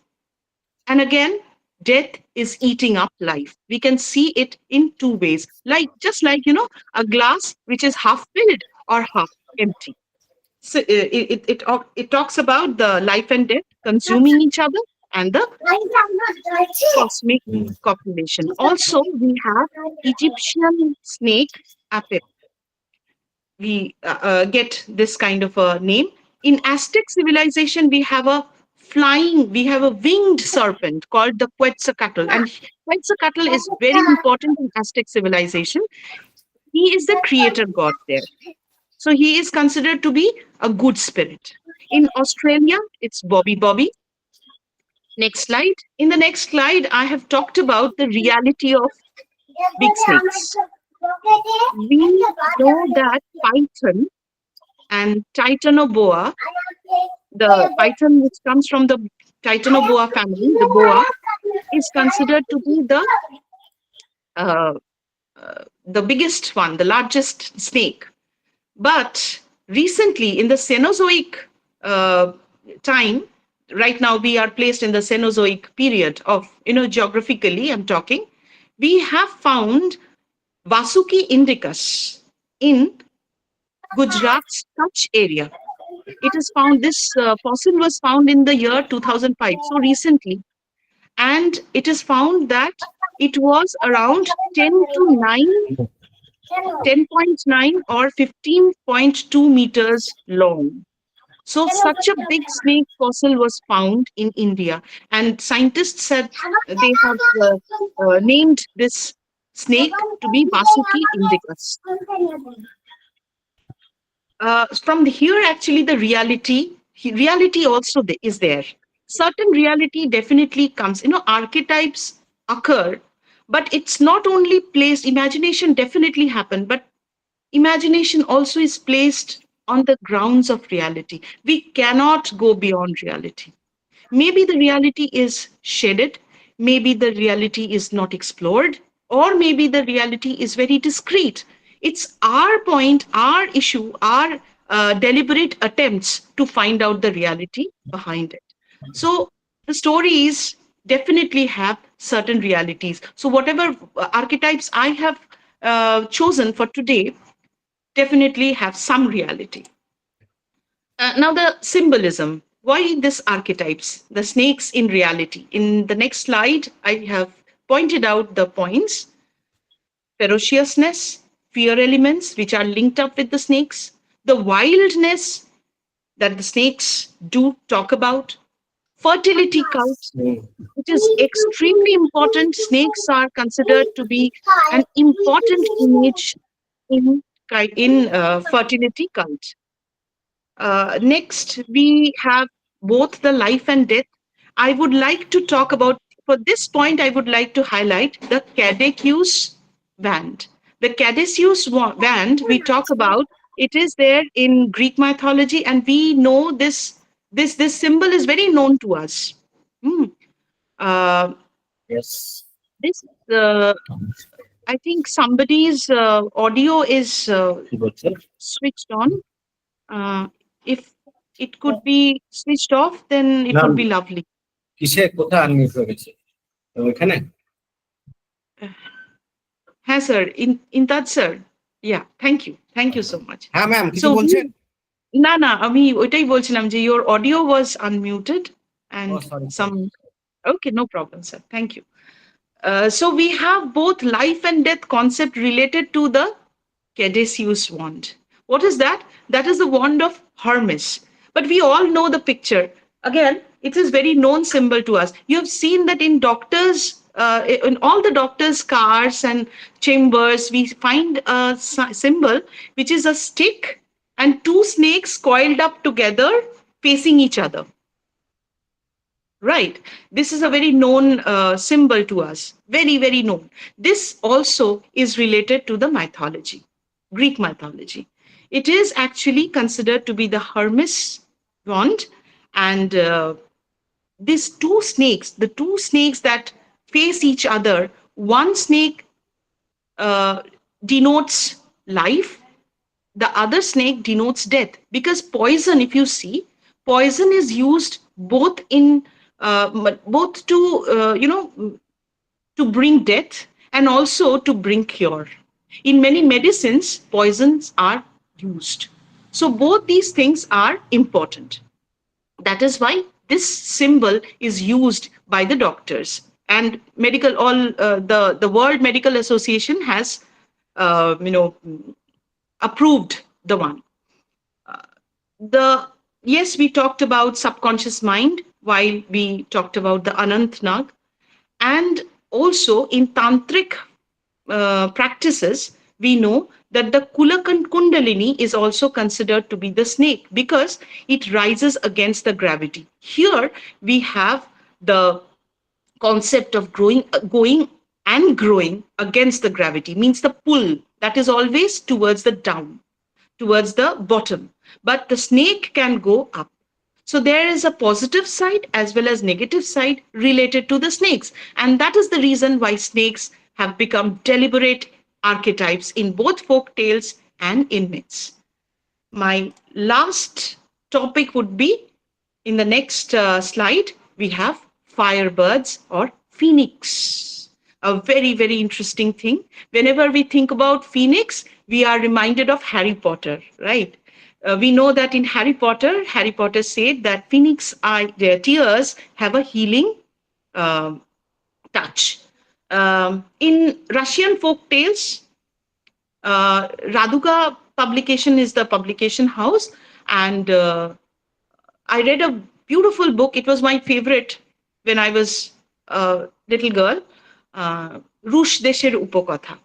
And again, death is eating up life. We can see it in two ways, like just like, a glass which is half filled or half empty. So it talks about the life and death consuming each other and the cosmic copulation. Also, we have Egyptian snake apep. We get this kind of a name. In Aztec civilization, we have a winged serpent called the Quetzalcoatl. And Quetzalcoatl is very important in Aztec civilization. He is the creator god there. So he is considered to be a good spirit. In Australia, it's Bobby Bobby. Next slide. In the next slide, I have talked about the reality of big snakes. We know that python and titanoboa, the python which comes from the titanoboa family, the boa, is considered to be uh, the biggest one, the largest snake. But recently, in the Cenozoic uh, time, right now we are placed in the Cenozoic period of, geographically, I'm talking, we have found Vasuki indicus in Gujarat's Kutch area. It is found, this fossil was found in the year 2005, so recently. And it is found that it was around 10.9 or 15.2 meters long. So such a big snake fossil was found in India. And scientists said they have named this snake to be Vasuki indicus. From here, actually, the reality also is there. Certain reality definitely comes. Archetypes occur, but it's not only placed. Imagination definitely happen, but imagination also is placed on the grounds of reality. We cannot go beyond reality. Maybe the reality is shaded, maybe the reality is not explored, or maybe the reality is very discrete. It's our point, our issue, our deliberate attempts to find out the reality behind it. So the stories definitely have certain realities. So whatever archetypes I have chosen for today definitely have some reality. Now, the symbolism. Why this archetypes? The snakes in reality. In the next slide, I have pointed out the points: ferociousness, fear elements, which are linked up with the snakes, the wildness that the snakes do talk about, fertility cult, which is extremely important. Snakes are considered to be an important image in fertility cult. Next, we have both the life and death. I would like to talk about, for this point, I would like to highlight the Caduceus wand. The Caduceus wand we talk about, it is there in Greek mythology, and we know this symbol is very known to us. Hmm. Uh, Yes. this I think somebody's audio is switched on. If it could be switched off, then it would be lovely. কিসে কোথায় unmute হয়ে গেছে ওখানে হ্যাঁ sir, Intaj sir, Yeah, thank you so much. হ্যাঁ ma'am কিছু So বলছেন? না আমি ওইটাই বলছিলাম যে your audio was unmuted ও and sorry some. Okay, no problem, sir. Thank you. So we have both life and death concept related to the Caduceus wand. What is that? That is the wand of Hermes. But we all know the picture. Again, it is very known symbol to us. You have seen that in doctors, in all the doctors' cars and chambers, we find a symbol which is a stick and two snakes coiled up together facing each other. Right. This is a very known symbol to us. Very, very known. This also is related to the mythology, Greek mythology. It is actually considered to be the Hermes wand. And these the two snakes that face each other, one snake uh, denotes life, the other snake denotes death, because poison, if you see, poison is used both in both to to bring death and also to bring cure. In many medicines poisons are used, so both these things are important. That is why this symbol is used by the doctors and medical all the World Medical Association has approved the one. The Yes, we talked about subconscious mind while we talked about the Anant Nag, and also in tantric practices we know that the Kulakan Kundalini is also considered to be the snake because it rises against the gravity. Here we have the concept of going and growing against the gravity, means the pull that is always towards the down, towards the bottom, but the snake can go up. So there is a positive side as well as negative side related to the snakes. And that is the reason why snakes have become deliberate archetypes in both folk tales and in myths. My last topic would be in the next slide, we have firebirds or phoenix. A very, very interesting thing. Whenever we think about phoenix, we are reminded of Harry Potter, right? We know that in Harry Potter said that phoenix eye, their tears have a healing um touch. In Russian folk tales, Raduga publication is the publication house, and I read a beautiful book. It was my favorite when I was a little girl, Rush Desher Upokatha.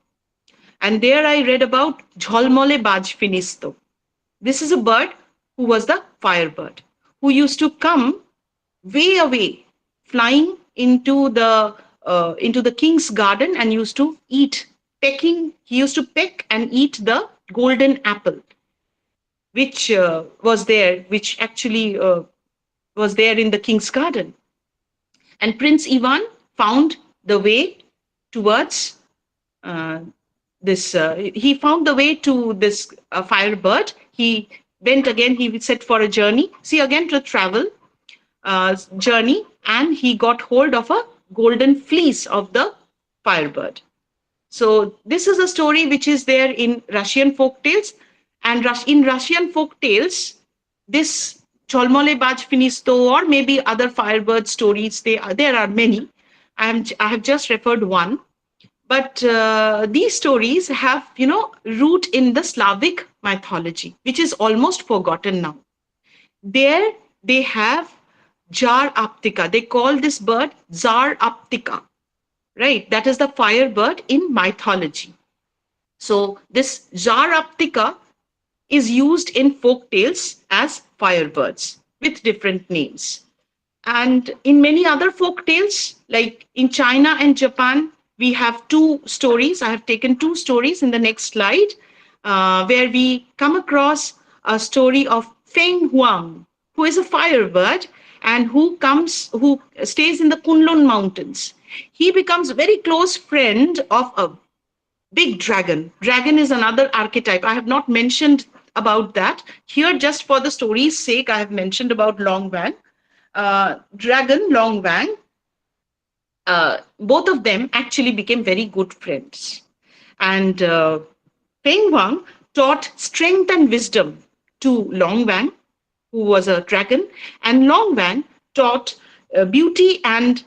And there I read about Jholmole Baj Finisto. This is a bird who was the firebird, who used to come way away, flying into the king's garden and used to eat, pecking. He used to peck and eat the golden apple, which was there, which actually was there in the king's garden. And Prince Ivan found the way towards uh, this. He found the way to this firebird. He went again. He set for a journey. See again to travel journey, and he got hold of a golden fleece of the firebird. So this is a story which is there in Russian folk tales, and in Russian folk tales, this Cholmole Baj Finisto or maybe other firebird stories, there are many. I have just referred one, but these stories have root in the Slavic mythology, which is almost forgotten now. There they have Jar Aptika. They call this bird Zar Aptika, right? That is the firebird in mythology. So this Jar Aptika is used in folk tales as firebirds with different names. And in many other folk tales, like in China and Japan, we have two stories. I have taken two stories in the next slide, where we come across a story of Feng Huang, who is a firebird and who stays in the Kunlun Mountains. He becomes a very close friend of a big dragon. Dragon is another archetype. I have not mentioned about that. Here, just for the story's sake, I have mentioned about Long Wang. Dragon, Long Wang, both of them actually became very good friends. And Feng Wang taught strength and wisdom to Long Wang, who was a dragon, and Long Wang taught beauty and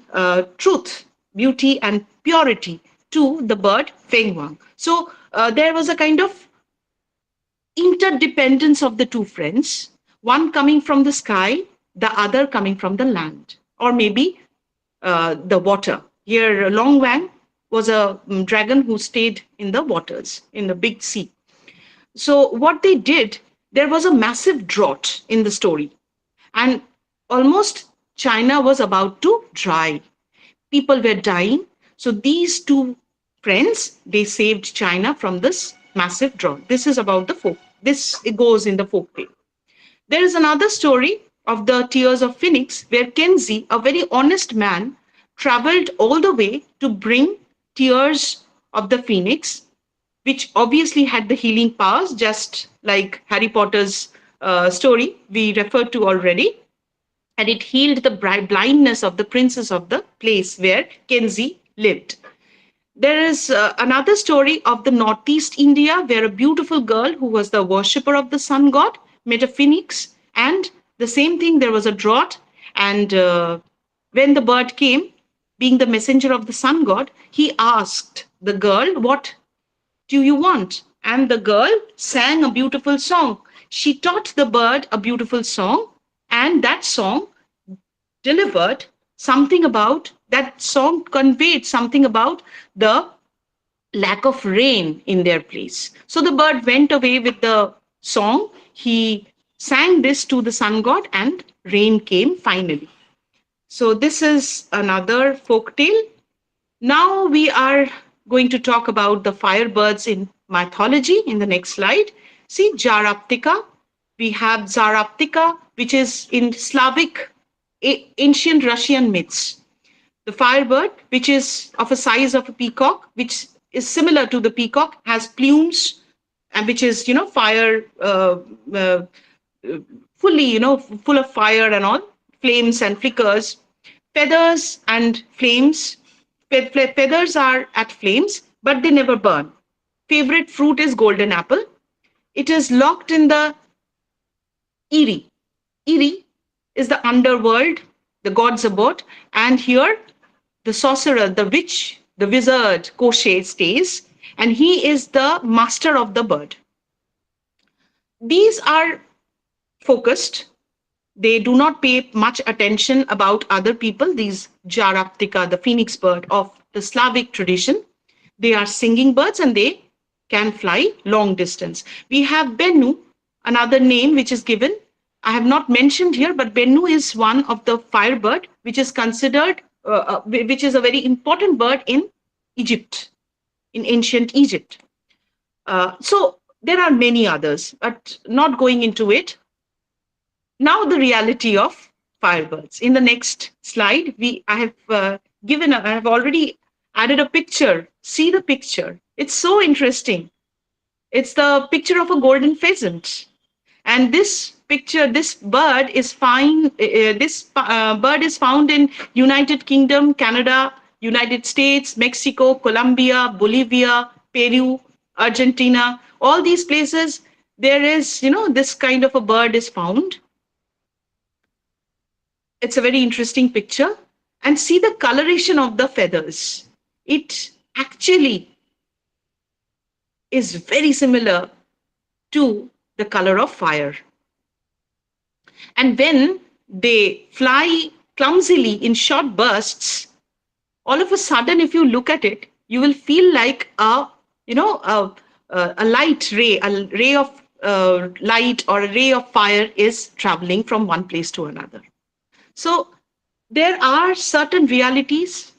truth, beauty and purity to the bird Feng Wang. So there was a kind of interdependence of the two friends, one coming from the sky, the other coming from the land, or maybe the water. Here, Long Wang was a dragon who stayed in the waters, in the big sea. So, what they did, there was a massive drought in the story, and almost China was about to dry. People were dying. So, these two friends, they saved China from this massive drought. This is about the folk. This goes in the folk tale. There is another story of the Tears of Phoenix, where Kenzi, a very honest man, traveled all the way to bring tears of the phoenix, which obviously had the healing powers, just like Harry Potter's story we referred to already. And it healed the blindness of the princess of the place where Kenzi lived. There is another story of the Northeast India where a beautiful girl who was the worshipper of the sun god met a phoenix, and the same thing, there was a drought. And when the bird came, being the messenger of the sun god, he asked the girl, "What do you want?" And the girl sang a beautiful song. She taught the bird a beautiful song, and that song delivered something about, that song conveyed something about the lack of rain in their place. So the bird went away with the song. He sang this to the sun god, and rain came finally. So this is another folk tale. Now we are going to talk about the firebirds in mythology in the next slide. See, Jaraptika. We have Zaraptika, which is in Slavic ancient Russian myths. The firebird, which is of a size of a peacock, which is similar to the peacock, has plumes, and which is, fire, fully, full of fire and all, flames and flickers, feathers and flames. Feathers are at flames, but they never burn. Favorite fruit is golden apple. It is locked in the Eri. Eri is the underworld, the god's abode, and here the sorcerer, the witch, the wizard, Koshe stays, and he is the master of the bird. These are focused. They do not pay much attention about other people. These Jaraptika, the phoenix bird of the Slavic tradition, they are singing birds and they can fly long distance. We have Bennu, another name which is given. I have not mentioned here, but Bennu is one of the firebird which is considered, which is a very important bird in Egypt, in ancient Egypt. So there are many others, but not going into it. Now the reality of firebirds. In the next slide, I have already added a picture. See the picture. It's so interesting. It's the picture of a golden pheasant. And this picture, this bird is bird is found in United Kingdom, Canada, United States, Mexico, Colombia, Bolivia, Peru, Argentina. All these places, there is, this kind of a bird is found. It's a very interesting picture. And see the coloration of the feathers. It actually is very similar to the color of fire. And when they fly clumsily in short bursts, all of a sudden, if you look at it, you will feel like a light ray, a ray of light or a ray of fire is traveling from one place to another. So there are certain realities.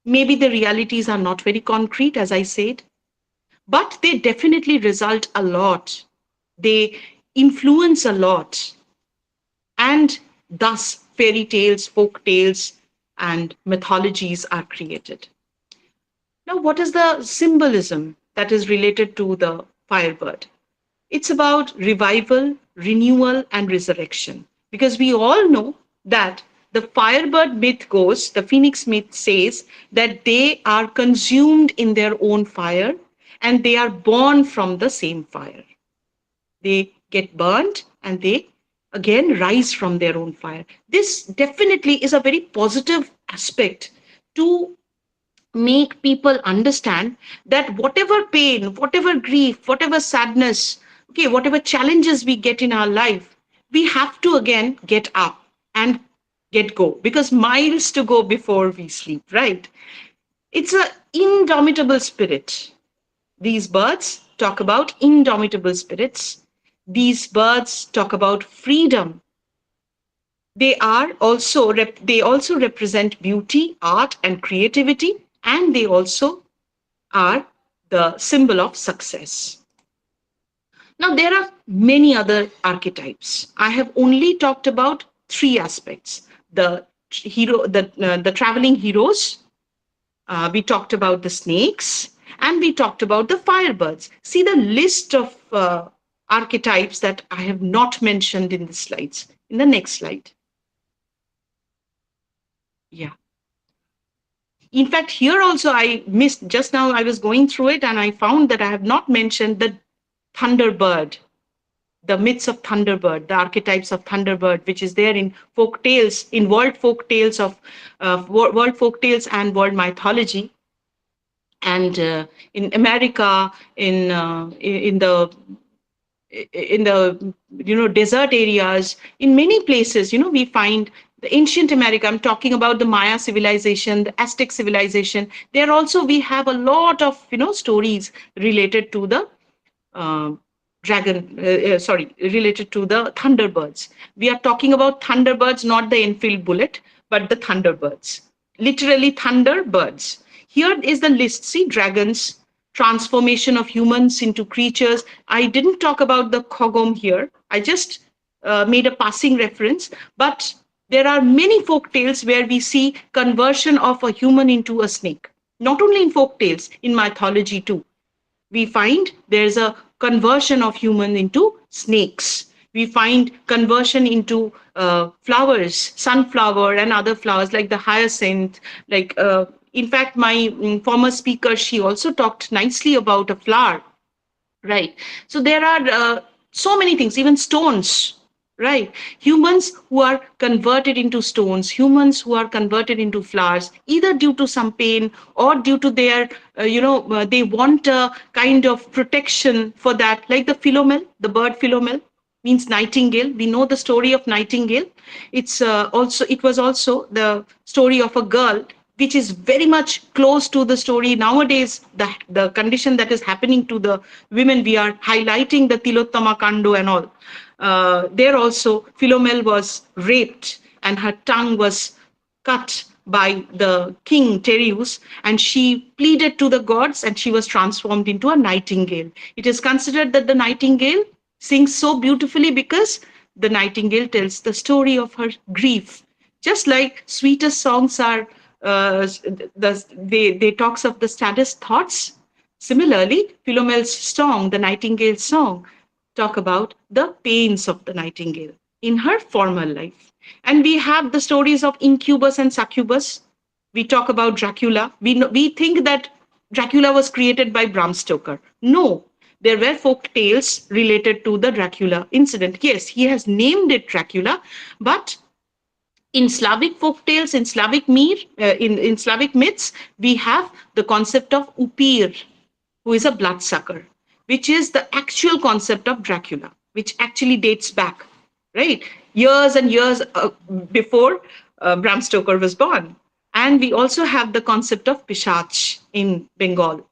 Maybe the realities are not very concrete, as I said, but they definitely result a lot. They influence a lot. And thus fairy tales, folk tales, and mythologies are created. Now, what is the symbolism that is related to the firebird? It's about revival, renewal, and resurrection. Because we all know that the firebird myth goes, the phoenix myth says that they are consumed in their own fire and they are born from the same fire. They get burnt and they again rise from their own fire. This definitely is a very positive aspect to make people understand that whatever pain, whatever grief, whatever sadness, okay, whatever challenges we get in our life, we have to again get up and get go, because miles to go before we sleep, right? It's an indomitable spirit. These birds talk about indomitable spirits. These birds talk about freedom. They also represent beauty, art, and creativity, and they also are the symbol of success. Now, there are many other archetypes. I have only talked about three aspects: the traveling heroes. We talked about the snakes, and we talked about the firebirds. See the list of archetypes that I have not mentioned in the slides. In the next slide. Yeah. In fact, here also I missed, just now I was going through it and I found that I have not mentioned the Thunderbird, the myths of Thunderbird, the archetypes of Thunderbird, which is there in folk tales, in world folk tales and world mythology. And in America, in the desert areas, in many places, we find the ancient America. I'm talking about the Maya civilization, the Aztec civilization. There also we have a lot of stories related to the uh, related to the thunderbirds. We are talking about thunderbirds, not the Enfield bullet, but the thunderbirds. Literally thunderbirds. Here is the list. See, dragons, transformation of humans into creatures. I didn't talk about the Kogom here. I just made a passing reference, but there are many folk tales where we see conversion of a human into a snake. Not only in folk tales, in mythology too. We find there's a conversion of human into snakes. We find conversion into flowers, sunflower and other flowers like the hyacinth. In fact, my former speaker, she also talked nicely about a flower, right? So there are so many things, even stones, right? Humans who are converted into stones, humans who are converted into flowers, either due to some pain or due to their they want a kind of protection for that, like the philomel, the bird philomel, means nightingale. We know the story of nightingale. It was also the story of a girl, which is very much close to the story nowadays, the condition that is happening to the women. We are highlighting the Tilottama Kando and all. There also, Philomel was raped and her tongue was cut by the king Tereus, and she pleaded to the gods and she was transformed into a nightingale. It is considered that the nightingale sings so beautifully because the nightingale tells the story of her grief. Just like sweetest songs are, they talks of the saddest thoughts. Similarly, Philomel's song, the Nightingale song, talk about the pains of the nightingale in her former life. And we have the stories of incubus and succubus. We talk about Dracula. We think that Dracula was created by Bram Stoker. No, there were folk tales related to the Dracula incident. Yes, he has named it Dracula, but in Slavic folk tales, in Slavic in Slavic myths, we have the concept of Upir, who is a bloodsucker, which is the actual concept of Dracula, which actually dates back, right, years and years before Bram Stoker was born. And we also have the concept of Pishach in Bengal.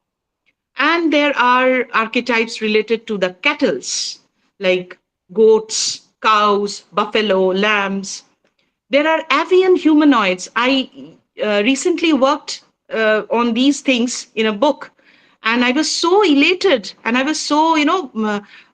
And there are archetypes related to the cattles, like goats, cows, buffalo, lambs. There are avian humanoids. I recently worked on these things in a book, and I was so elated and I was so,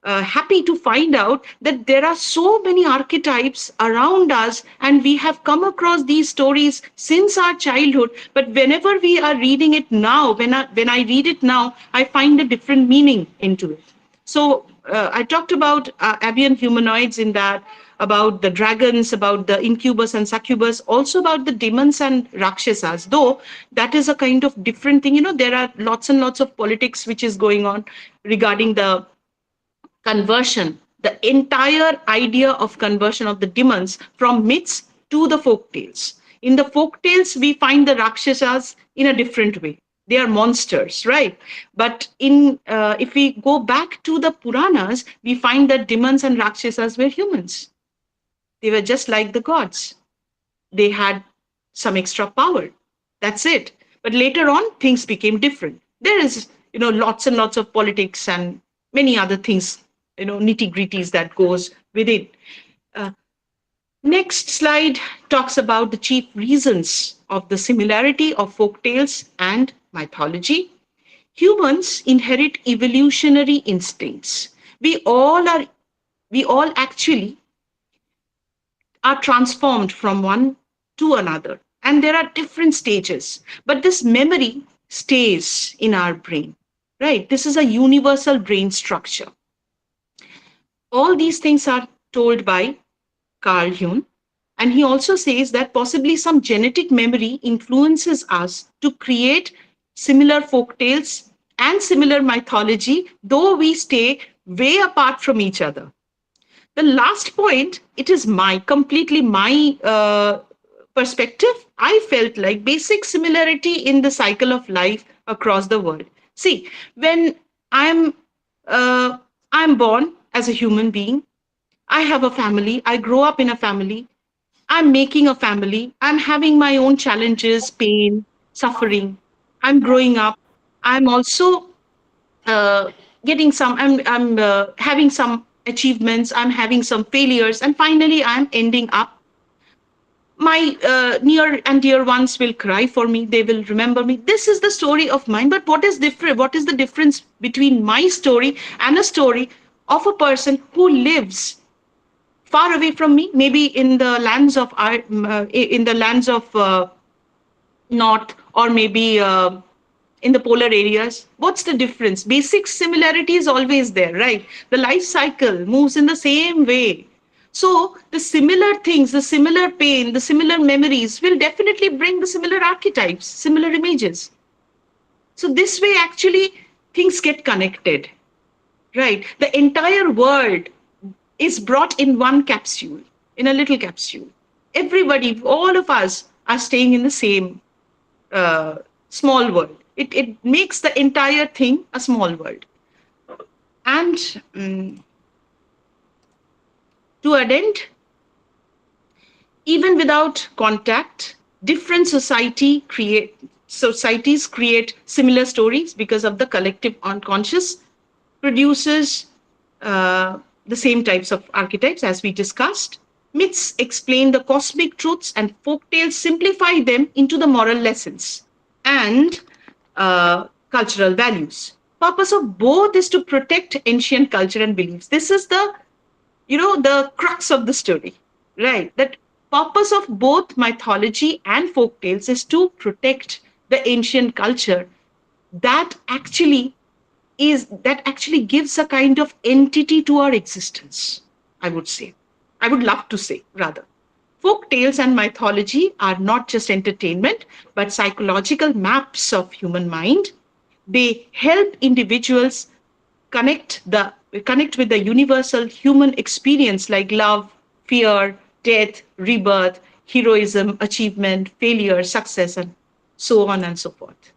happy to find out that there are so many archetypes around us, and we have come across these stories since our childhood. But whenever we are reading it now, when I read it now, I find a different meaning into it. So I talked about avian humanoids in that, about the dragons, about the incubus and succubus, also about the demons and rakshasas, though that is a kind of different thing. There are lots and lots of politics which is going on regarding the conversion, the entire idea of conversion of the demons from myths to the folk tales. In the folk tales, we find the Rakshasas in a different way. They are monsters, right? But if we go back to the Puranas, we find that demons and Rakshasas were humans. They were just like the gods. They had some extra power. That's it. But later on, things became different. There is, lots and lots of politics and many other things, nitty gritties that goes with it. Uh, Next slide talks about the chief reasons of the similarity of folk tales and mythology. Humans inherit evolutionary instincts. We all actually are transformed from one to another. And there are different stages, but this memory stays in our brain, right? This is a universal brain structure. All these things are told by Carl Jung. And he also says that possibly some genetic memory influences us to create similar folk tales and similar mythology, though we stay way apart from each other. The last point, it is completely my perspective. I felt like basic similarity in the cycle of life across the world. See, when I'm uh, I'm born as a human being, I have a family, I grow up in a family, I'm making a family, I'm having my own challenges, pain, suffering. I'm growing up. I'm also uh, I'm having some achievements, I'm having some failures, and finally I'm ending up. My near and dear ones will cry for me, they will remember me. This is the story of mine. But what is different? What is the difference between my story and a story of a person who lives far away from me, maybe in the lands of north, or maybe in the polar areas? What's the difference? Basic similarity is always there, right? The life cycle moves in the same way. So the similar things, the similar pain, the similar memories will definitely bring the similar archetypes, similar images. So this way, actually, things get connected, right? The entire world is brought in one capsule, in a little capsule. Everybody, all of us are staying in the same uh, small world. It makes the entire thing a small world. And to an end, even without contact, different societies create similar stories because of the collective unconscious produces the same types of archetypes as we discussed. Myths explain the cosmic truths, and folktales simplify them into the moral lessons and cultural values. Purpose of both is to protect ancient culture and beliefs. This is the crux of the story, right? That purpose of both mythology and folk tales is to protect the ancient culture that actually gives a kind of entity to our existence. I would love to say, rather. Folk tales and mythology are not just entertainment, but psychological maps of human mind. They help individuals connect with the universal human experience like love, fear, death, rebirth, heroism, achievement, failure, success, and so on and so forth.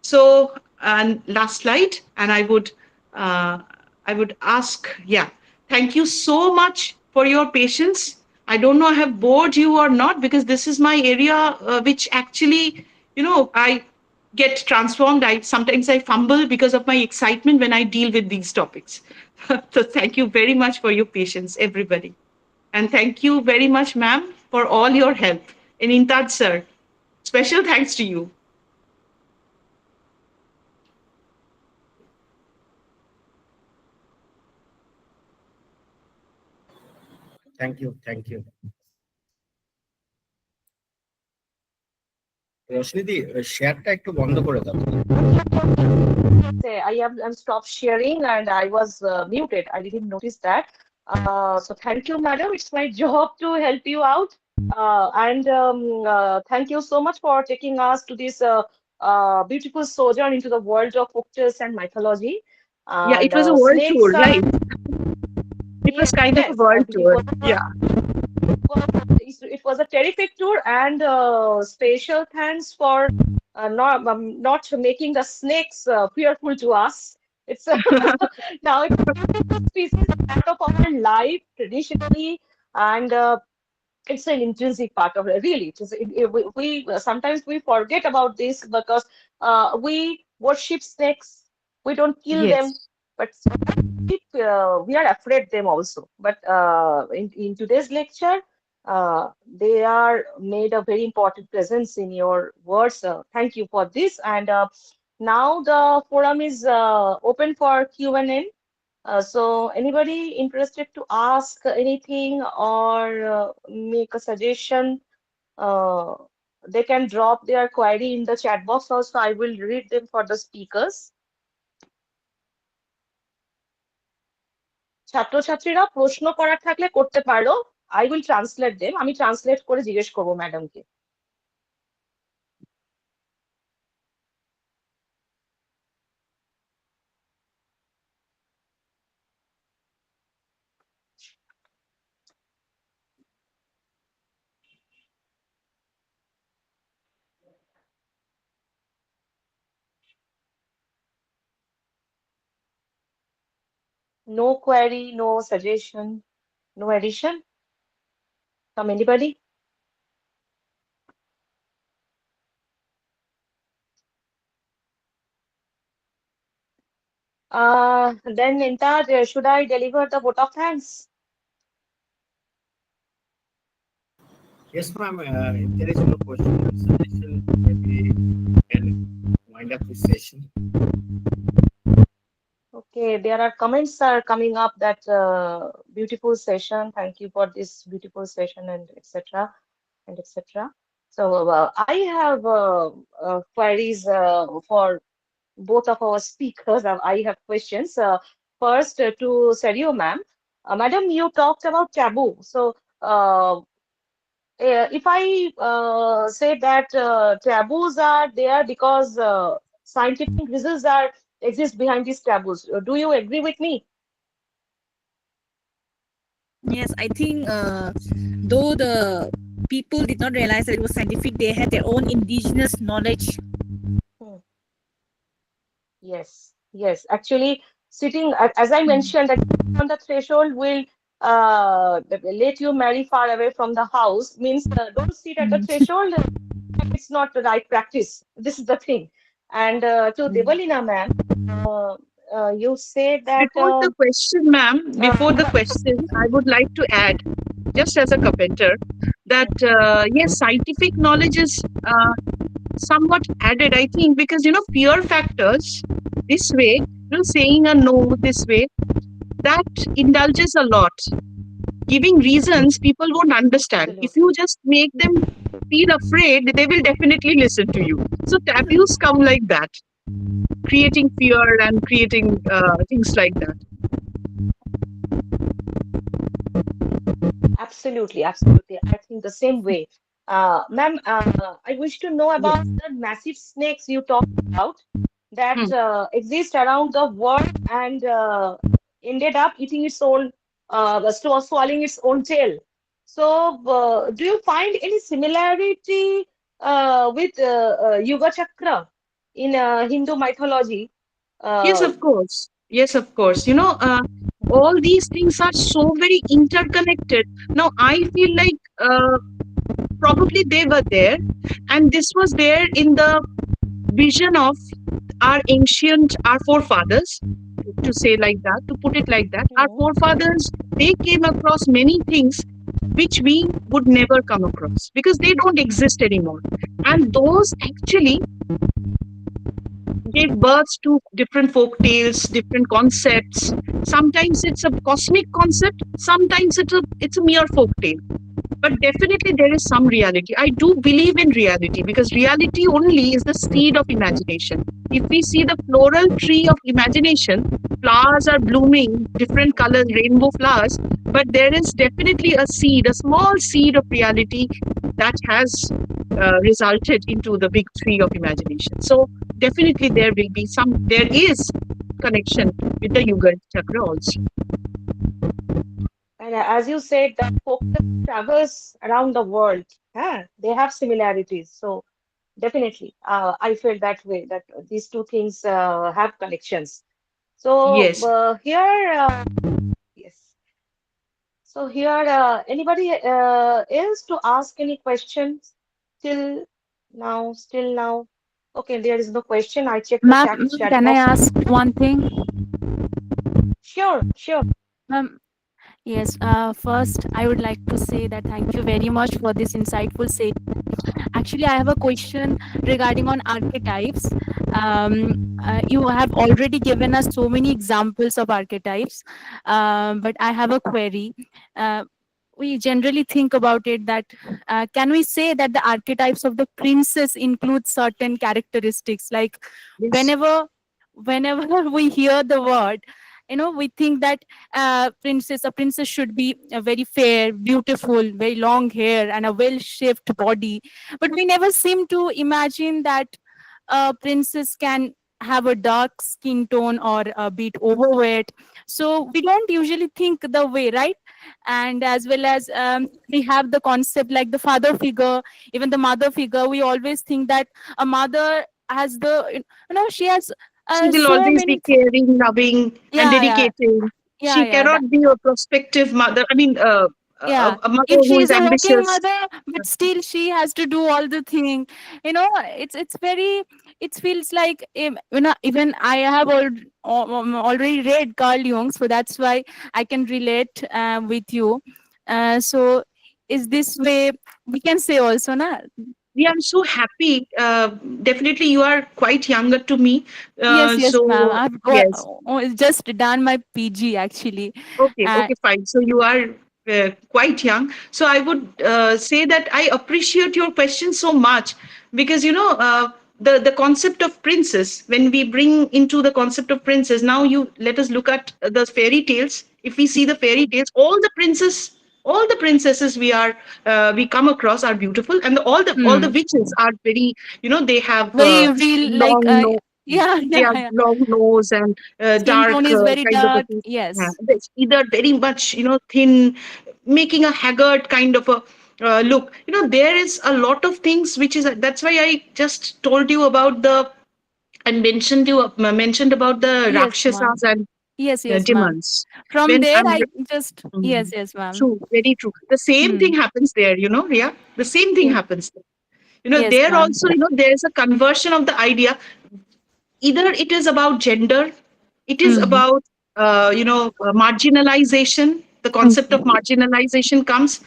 So, and last slide, and I would ask, yeah, thank you so much for your patience. I don't know I have bored you or not, because this is my area which actually, I get transformed. Sometimes I fumble because of my excitement when I deal with these topics. So thank you very much for your patience, everybody. And thank you very much, ma'am, for all your help. And Intad, sir, special thanks to you. Thank you. Thank you. রশনিদি শেয়ারটা একটু বন্ধ করে দাও। say I'm stopped sharing and I was muted. I didn't notice that. So thank you, madam. It's my job to help you out. And thank you so much for taking us to this beautiful sojourn into the world of folktales and mythology. Yeah, it And was a world snakes tour, are, right? It was kind of a yes, world it tour. was Yeah. it was a terrific tour, and special thanks for not making the snakes fearful to us. It's now it's a species part of our life traditionally, and it's an intrinsic part of it. Really, we sometimes we forget about this because we worship snakes. We don't kill them, Yes. but we are afraid them also. But in today's lecture, they are made a very important presence in your words. Thank you for this. And now the forum is open for Q&A. So anybody interested to ask anything or make a suggestion, uh, they can drop their query in the chat box also. I will read them for the speakers. ছাত্রছাত্রীরা প্রশ্ন করার থাকলে করতে পারো। I will translate them. আমি translate করে জিজ্ঞেস করবো ম্যাডামকে। No query, no suggestion, no addition from anybody. Then Intaj, should I deliver the vote of thanks? Yes, ma'am. If there is no question or suggestion, maybe we can wind up this session. Okay, there are comments are coming up that beautiful session. Thank you for this beautiful session and etc. and etc. So I have queries for both of our speakers. I have questions. First to Serio ma'am. Madam, you talked about taboo. So if I say that taboos are there because scientific reasons are exist behind these taboos, do you agree with me? Yes, I think though the people did not realize that it was scientific, they had their own indigenous knowledge. Hmm. Yes, yes. Actually, sitting as I mentioned, that on the threshold will let you marry far away from the house means don't sit at the threshold. It's not the right practice. This is the thing. And to Debalina ma'am, uh, you said that Before the question, ma'am, before the question, I would like to add, just as a commenter, that yes, scientific knowledge is somewhat added, I think, because fear factors this way, saying a no this way, that indulges a lot. Giving reasons people won't understand. If absolutely. you just make them feel afraid, they will definitely listen to you. So taboos come like that, creating fear and creating things like that. Absolutely, absolutely. I think the same way. Ma'am, I wish to know about Yes. the massive snakes you talked about that Hmm. exist around the world and ended up eating its own, swallowing its own tail. So, do you find any similarity with Yuga Chakra in Hindu mythology? Yes, Uh, of course. Yes, of course. All these things are so very interconnected. Now, I feel like probably they were there, and this was there in the vision of our forefathers, to say like that, to put it like that. Our hmm, forefathers, they came across many things which we would never come across because they don't exist anymore. And those actually gave birth to different folk tales, different concepts. Sometimes it's a cosmic concept, sometimes it's a mere folk tale. But definitely there is some reality. I do believe in reality because reality only is the seed of imagination. If we see the floral tree of imagination, flowers are blooming, different colors, rainbow flowers, but there is definitely a seed, a small seed of reality that has resulted into the big tree of imagination. So definitely there is connection with the Yuga chakra also. And as you said, that focus travels around the world. Huh? They have similarities. So definitely, I feel that way, that these two things have connections. So Yes. yes. So here, anybody else to ask any questions till now? Still now? Okay, there is no question. I checked the Ma'am, chat can I box. ask one thing? Sure, sure. Ma'am, yes, first I would like to say that thank you very much for this insightful say. Actually, I have a question regarding on archetypes. You have already given us so many examples of archetypes, but I have a query. Uh, we generally think about it that can we say that the archetypes of the princess include certain characteristics, like Yes. whenever we hear the word, we think that a princess should be very fair, beautiful, very long hair and a well shaped body, but we never seem to imagine that a princess can have a dark skin tone or a bit overweight. So we don't usually think the way, right? And as well as we have the concept like the father figure, even the mother figure. We always think that a mother has she has She will so always many be caring, loving, and yeah, yeah, dedicating. yeah, She yeah, cannot be a prospective mother. I mean, yeah. a mother If who she is is a working ambitious. mother, but still she has to do all the thing. It's very, it feels like even I have already read Carl Jung, so that's why I can relate with you. So is this way we can say also, na? We are so happy. Definitely, you are quite younger to me. Yes, yes, ma'am. So, I've got yes. just done my PG actually. Okay, Uh, okay, fine. So you are quite young. So I would say that I appreciate your question so much because the concept of princess. When we bring into the concept of princess, now you let us look at the fairy tales. If we see the fairy tales, all the princesses we come across are beautiful, and all the hmm. witches are very they have Very real, like long nose. yeah, They yeah, are yeah. long nose and Skin dark tone is very kind of a dark. thing. Yeah, Yes. it's either very much thin, making a haggard kind of a look. There is a lot of things which is that's why I just told you about the and mentioned about the Yes, ma'am. rakshasas and Yes, yes, ma'am. demons. From When there, I'm I just yes, mm, yes, ma'am. true, very true. The same Hmm. thing happens there. Ria. The same thing Yes, happens. yes, There ma'am. also there's a conversion of the idea. Either it is about gender, it is Hmm. about marginalization. The concept of Hmm. marginalization comes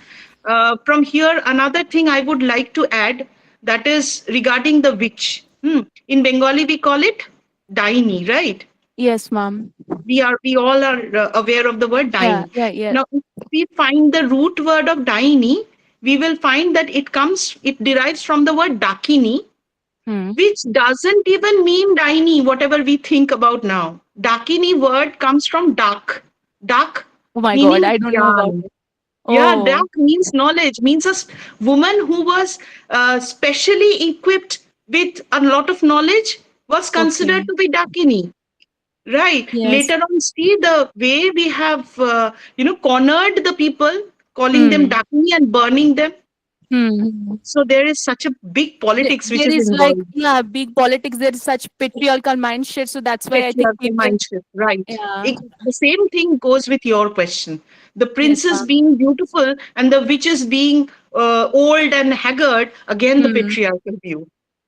from here. Another thing I would like to add, that is regarding the witch. In Bengali we call it daini, right? Yes, ma'am. We all are aware of the word Yeah, daini. yeah, yeah. Now if we find the root word of daini, we will find that it derives from the word dakini, Hmm. which doesn't even mean Daini, whatever we think about now. Dakini word comes from dak. Dak Oh my God, meaning I don't know about young. it. Yeah, Oh, dak means knowledge, means a woman who was specially equipped with a lot of knowledge was considered okay. to be dakini. Right. Yes. Later on, see the way we have, cornered the people, calling them Hmm. dakini and burning them. Hmm. So there is such a big politics which There is is like, involved. yeah, big politics. There is such patriarchal mindset. So that's why I think Patriarchal people, mindset, right. yeah. The same thing goes with your question. The Yes, princess ma'am. being beautiful and the witches being old and haggard, again the Hmm. patriarchal view,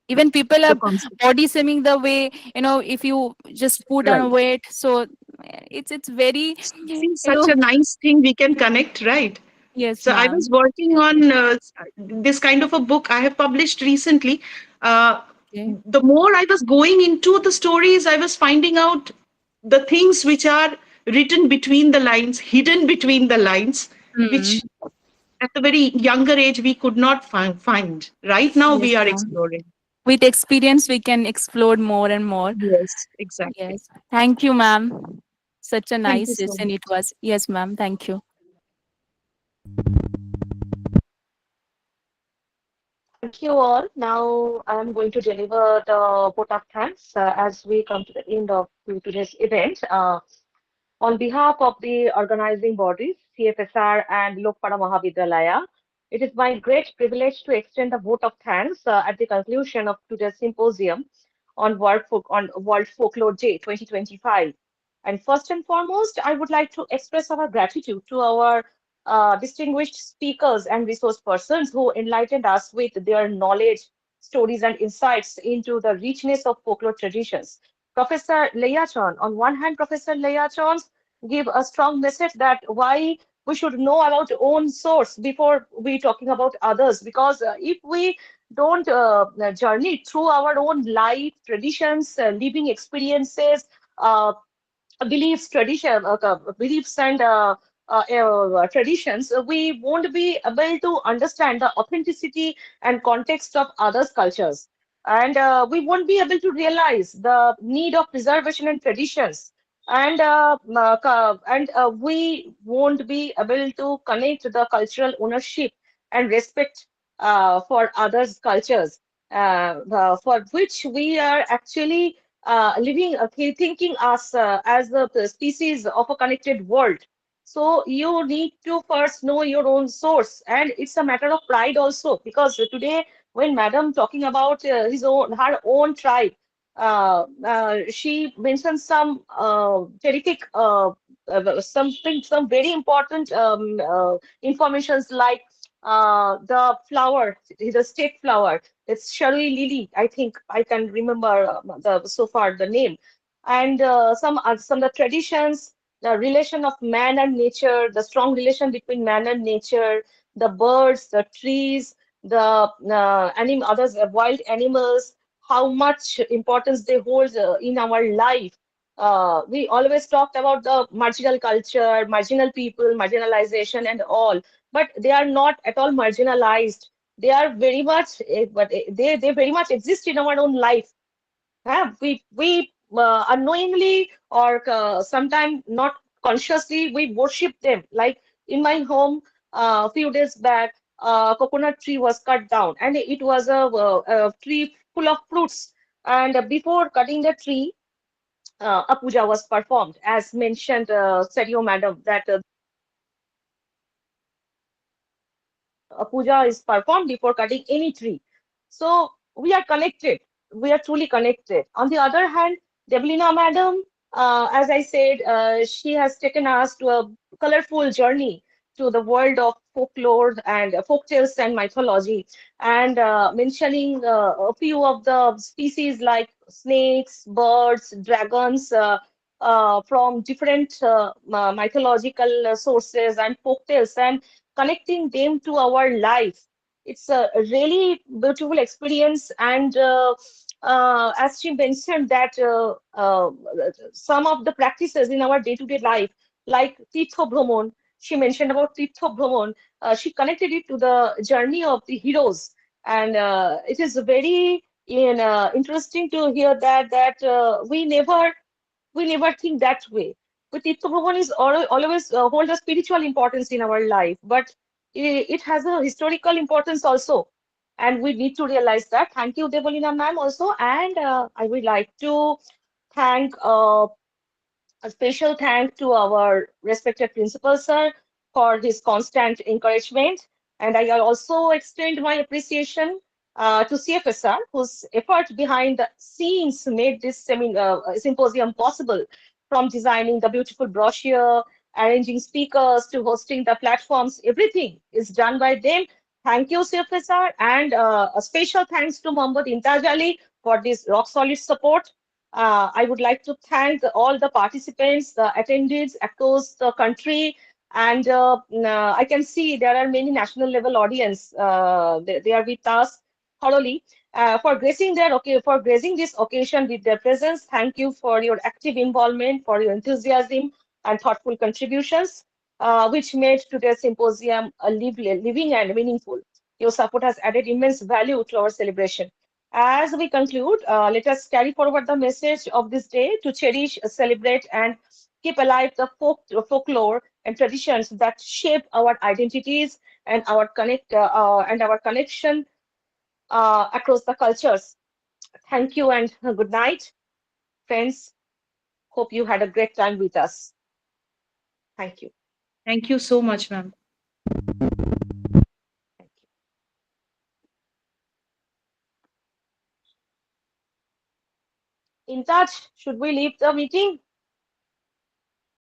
Even people the are concept. body shaming the way, if you just put on Right. weight. So it's very, See, such a nice thing we can connect, right? yes, So I was ma'am. working on this kind of a book I have published recently. Uh, Okay. the more I was going into the stories, I was finding out the things which are written between the lines, hidden between the lines, Hmm. which at the very younger age we could not find. Right now Yes, we are ma'am. exploring. With experience, we can explore more and more. Yes, exactly. Yes. Thank you, ma'am. Such a Thank you nice so session much. it was. Yes, ma'am. Thank you. Thank you all. Now I'm going to deliver the vote of thanks as we come to the end of today's event. On behalf of the organizing bodies, CFSR and Lokepara Mahavidyalaya, it is my great privilege to extend a vote of thanks at the conclusion of today's symposium on World Folklore Day 2025. And first and foremost, I would like to express our gratitude to our distinguished speakers and resource persons who enlightened us with their knowledge, stories, and insights into the richness of folklore traditions. Professor Leia, on one hand, Professor Leia give a strong message that why we should know about own source before we talking about others, because if we don't journey through our own life traditions, living experiences, uh, beliefs, beliefs and traditions, we won't be able to understand the authenticity and context of others' cultures. And we won't be able to realize the need of preservation and traditions. And we won't be able to connect the cultural ownership and respect for others' cultures, for which we are actually living, thinking us as a species of a connected world. So you need to first know your own source, and it's a matter of pride also, because today when Madam talking about her own tribe, she mentioned some terrific some very important informations like the state flower. It's Sharui Lily, I think I can remember the so far the name, and some of the traditions, the relation of man and nature, the strong relation between man and nature, the birds, the trees, the others, wild animals, how much importance they hold in our life. We always talked about the marginal culture, marginal people, marginalization, and all, but they are not at all marginalized. They are very much, they very much exist in our own life. We unknowingly or sometimes not consciously we worship them. Like in my home, a few days back, a coconut tree was cut down, and it was a tree full of fruits. And before cutting the tree, a puja was performed, as mentioned, Serio Madam, that a puja is performed before cutting any tree. So we are connected. We are truly connected. On the other hand, Debalina Madam, as I said, she has taken us to a colorful journey to the world of folklore and folk tales and mythology, and mentioning a few of the species like snakes, birds, dragons, from different mythological sources and folk tales, and connecting them to our life. It's a really beautiful experience. And as she mentioned that some of the practices in our day-to-day life, like Tirtho Bhraman, she mentioned about Tirtho Bhraman. She connected it to the journey of the heroes. And it is very interesting to hear that we never think that way. But Tirtha is always hold a spiritual importance in our life, but it has a historical importance also, and we need to realize that. Thank you, Debalina ma'am, also, and I would like to thank a special thank to our respected principal sir for his constant encouragement. And I also extend my appreciation to CFSR, whose effort behind the scenes made this symposium possible, from designing the beautiful brochure, arranging speakers, to hosting the platforms. Everything is done by them. Thank you, CFSR, and a special thanks to Mohammad Imtaz Ali for this rock solid support. I would like to thank all the participants, the attendees across the country, and I can see there are many national level audience. They are with us thoroughly for gracing this occasion with their presence. Thank you for your active involvement, for your enthusiasm and thoughtful contributions. which made today's symposium a living and meaningful. Your support has added immense value to our celebration. As we conclude, let us carry forward the message of this day to cherish, celebrate, and keep alive the folklore and traditions that shape our identities and our connection across the cultures. Thank you and good night, friends. Hope you had a great time with us. Thank you. Thank you so much, ma'am. Thank you. In touch, should we leave the meeting?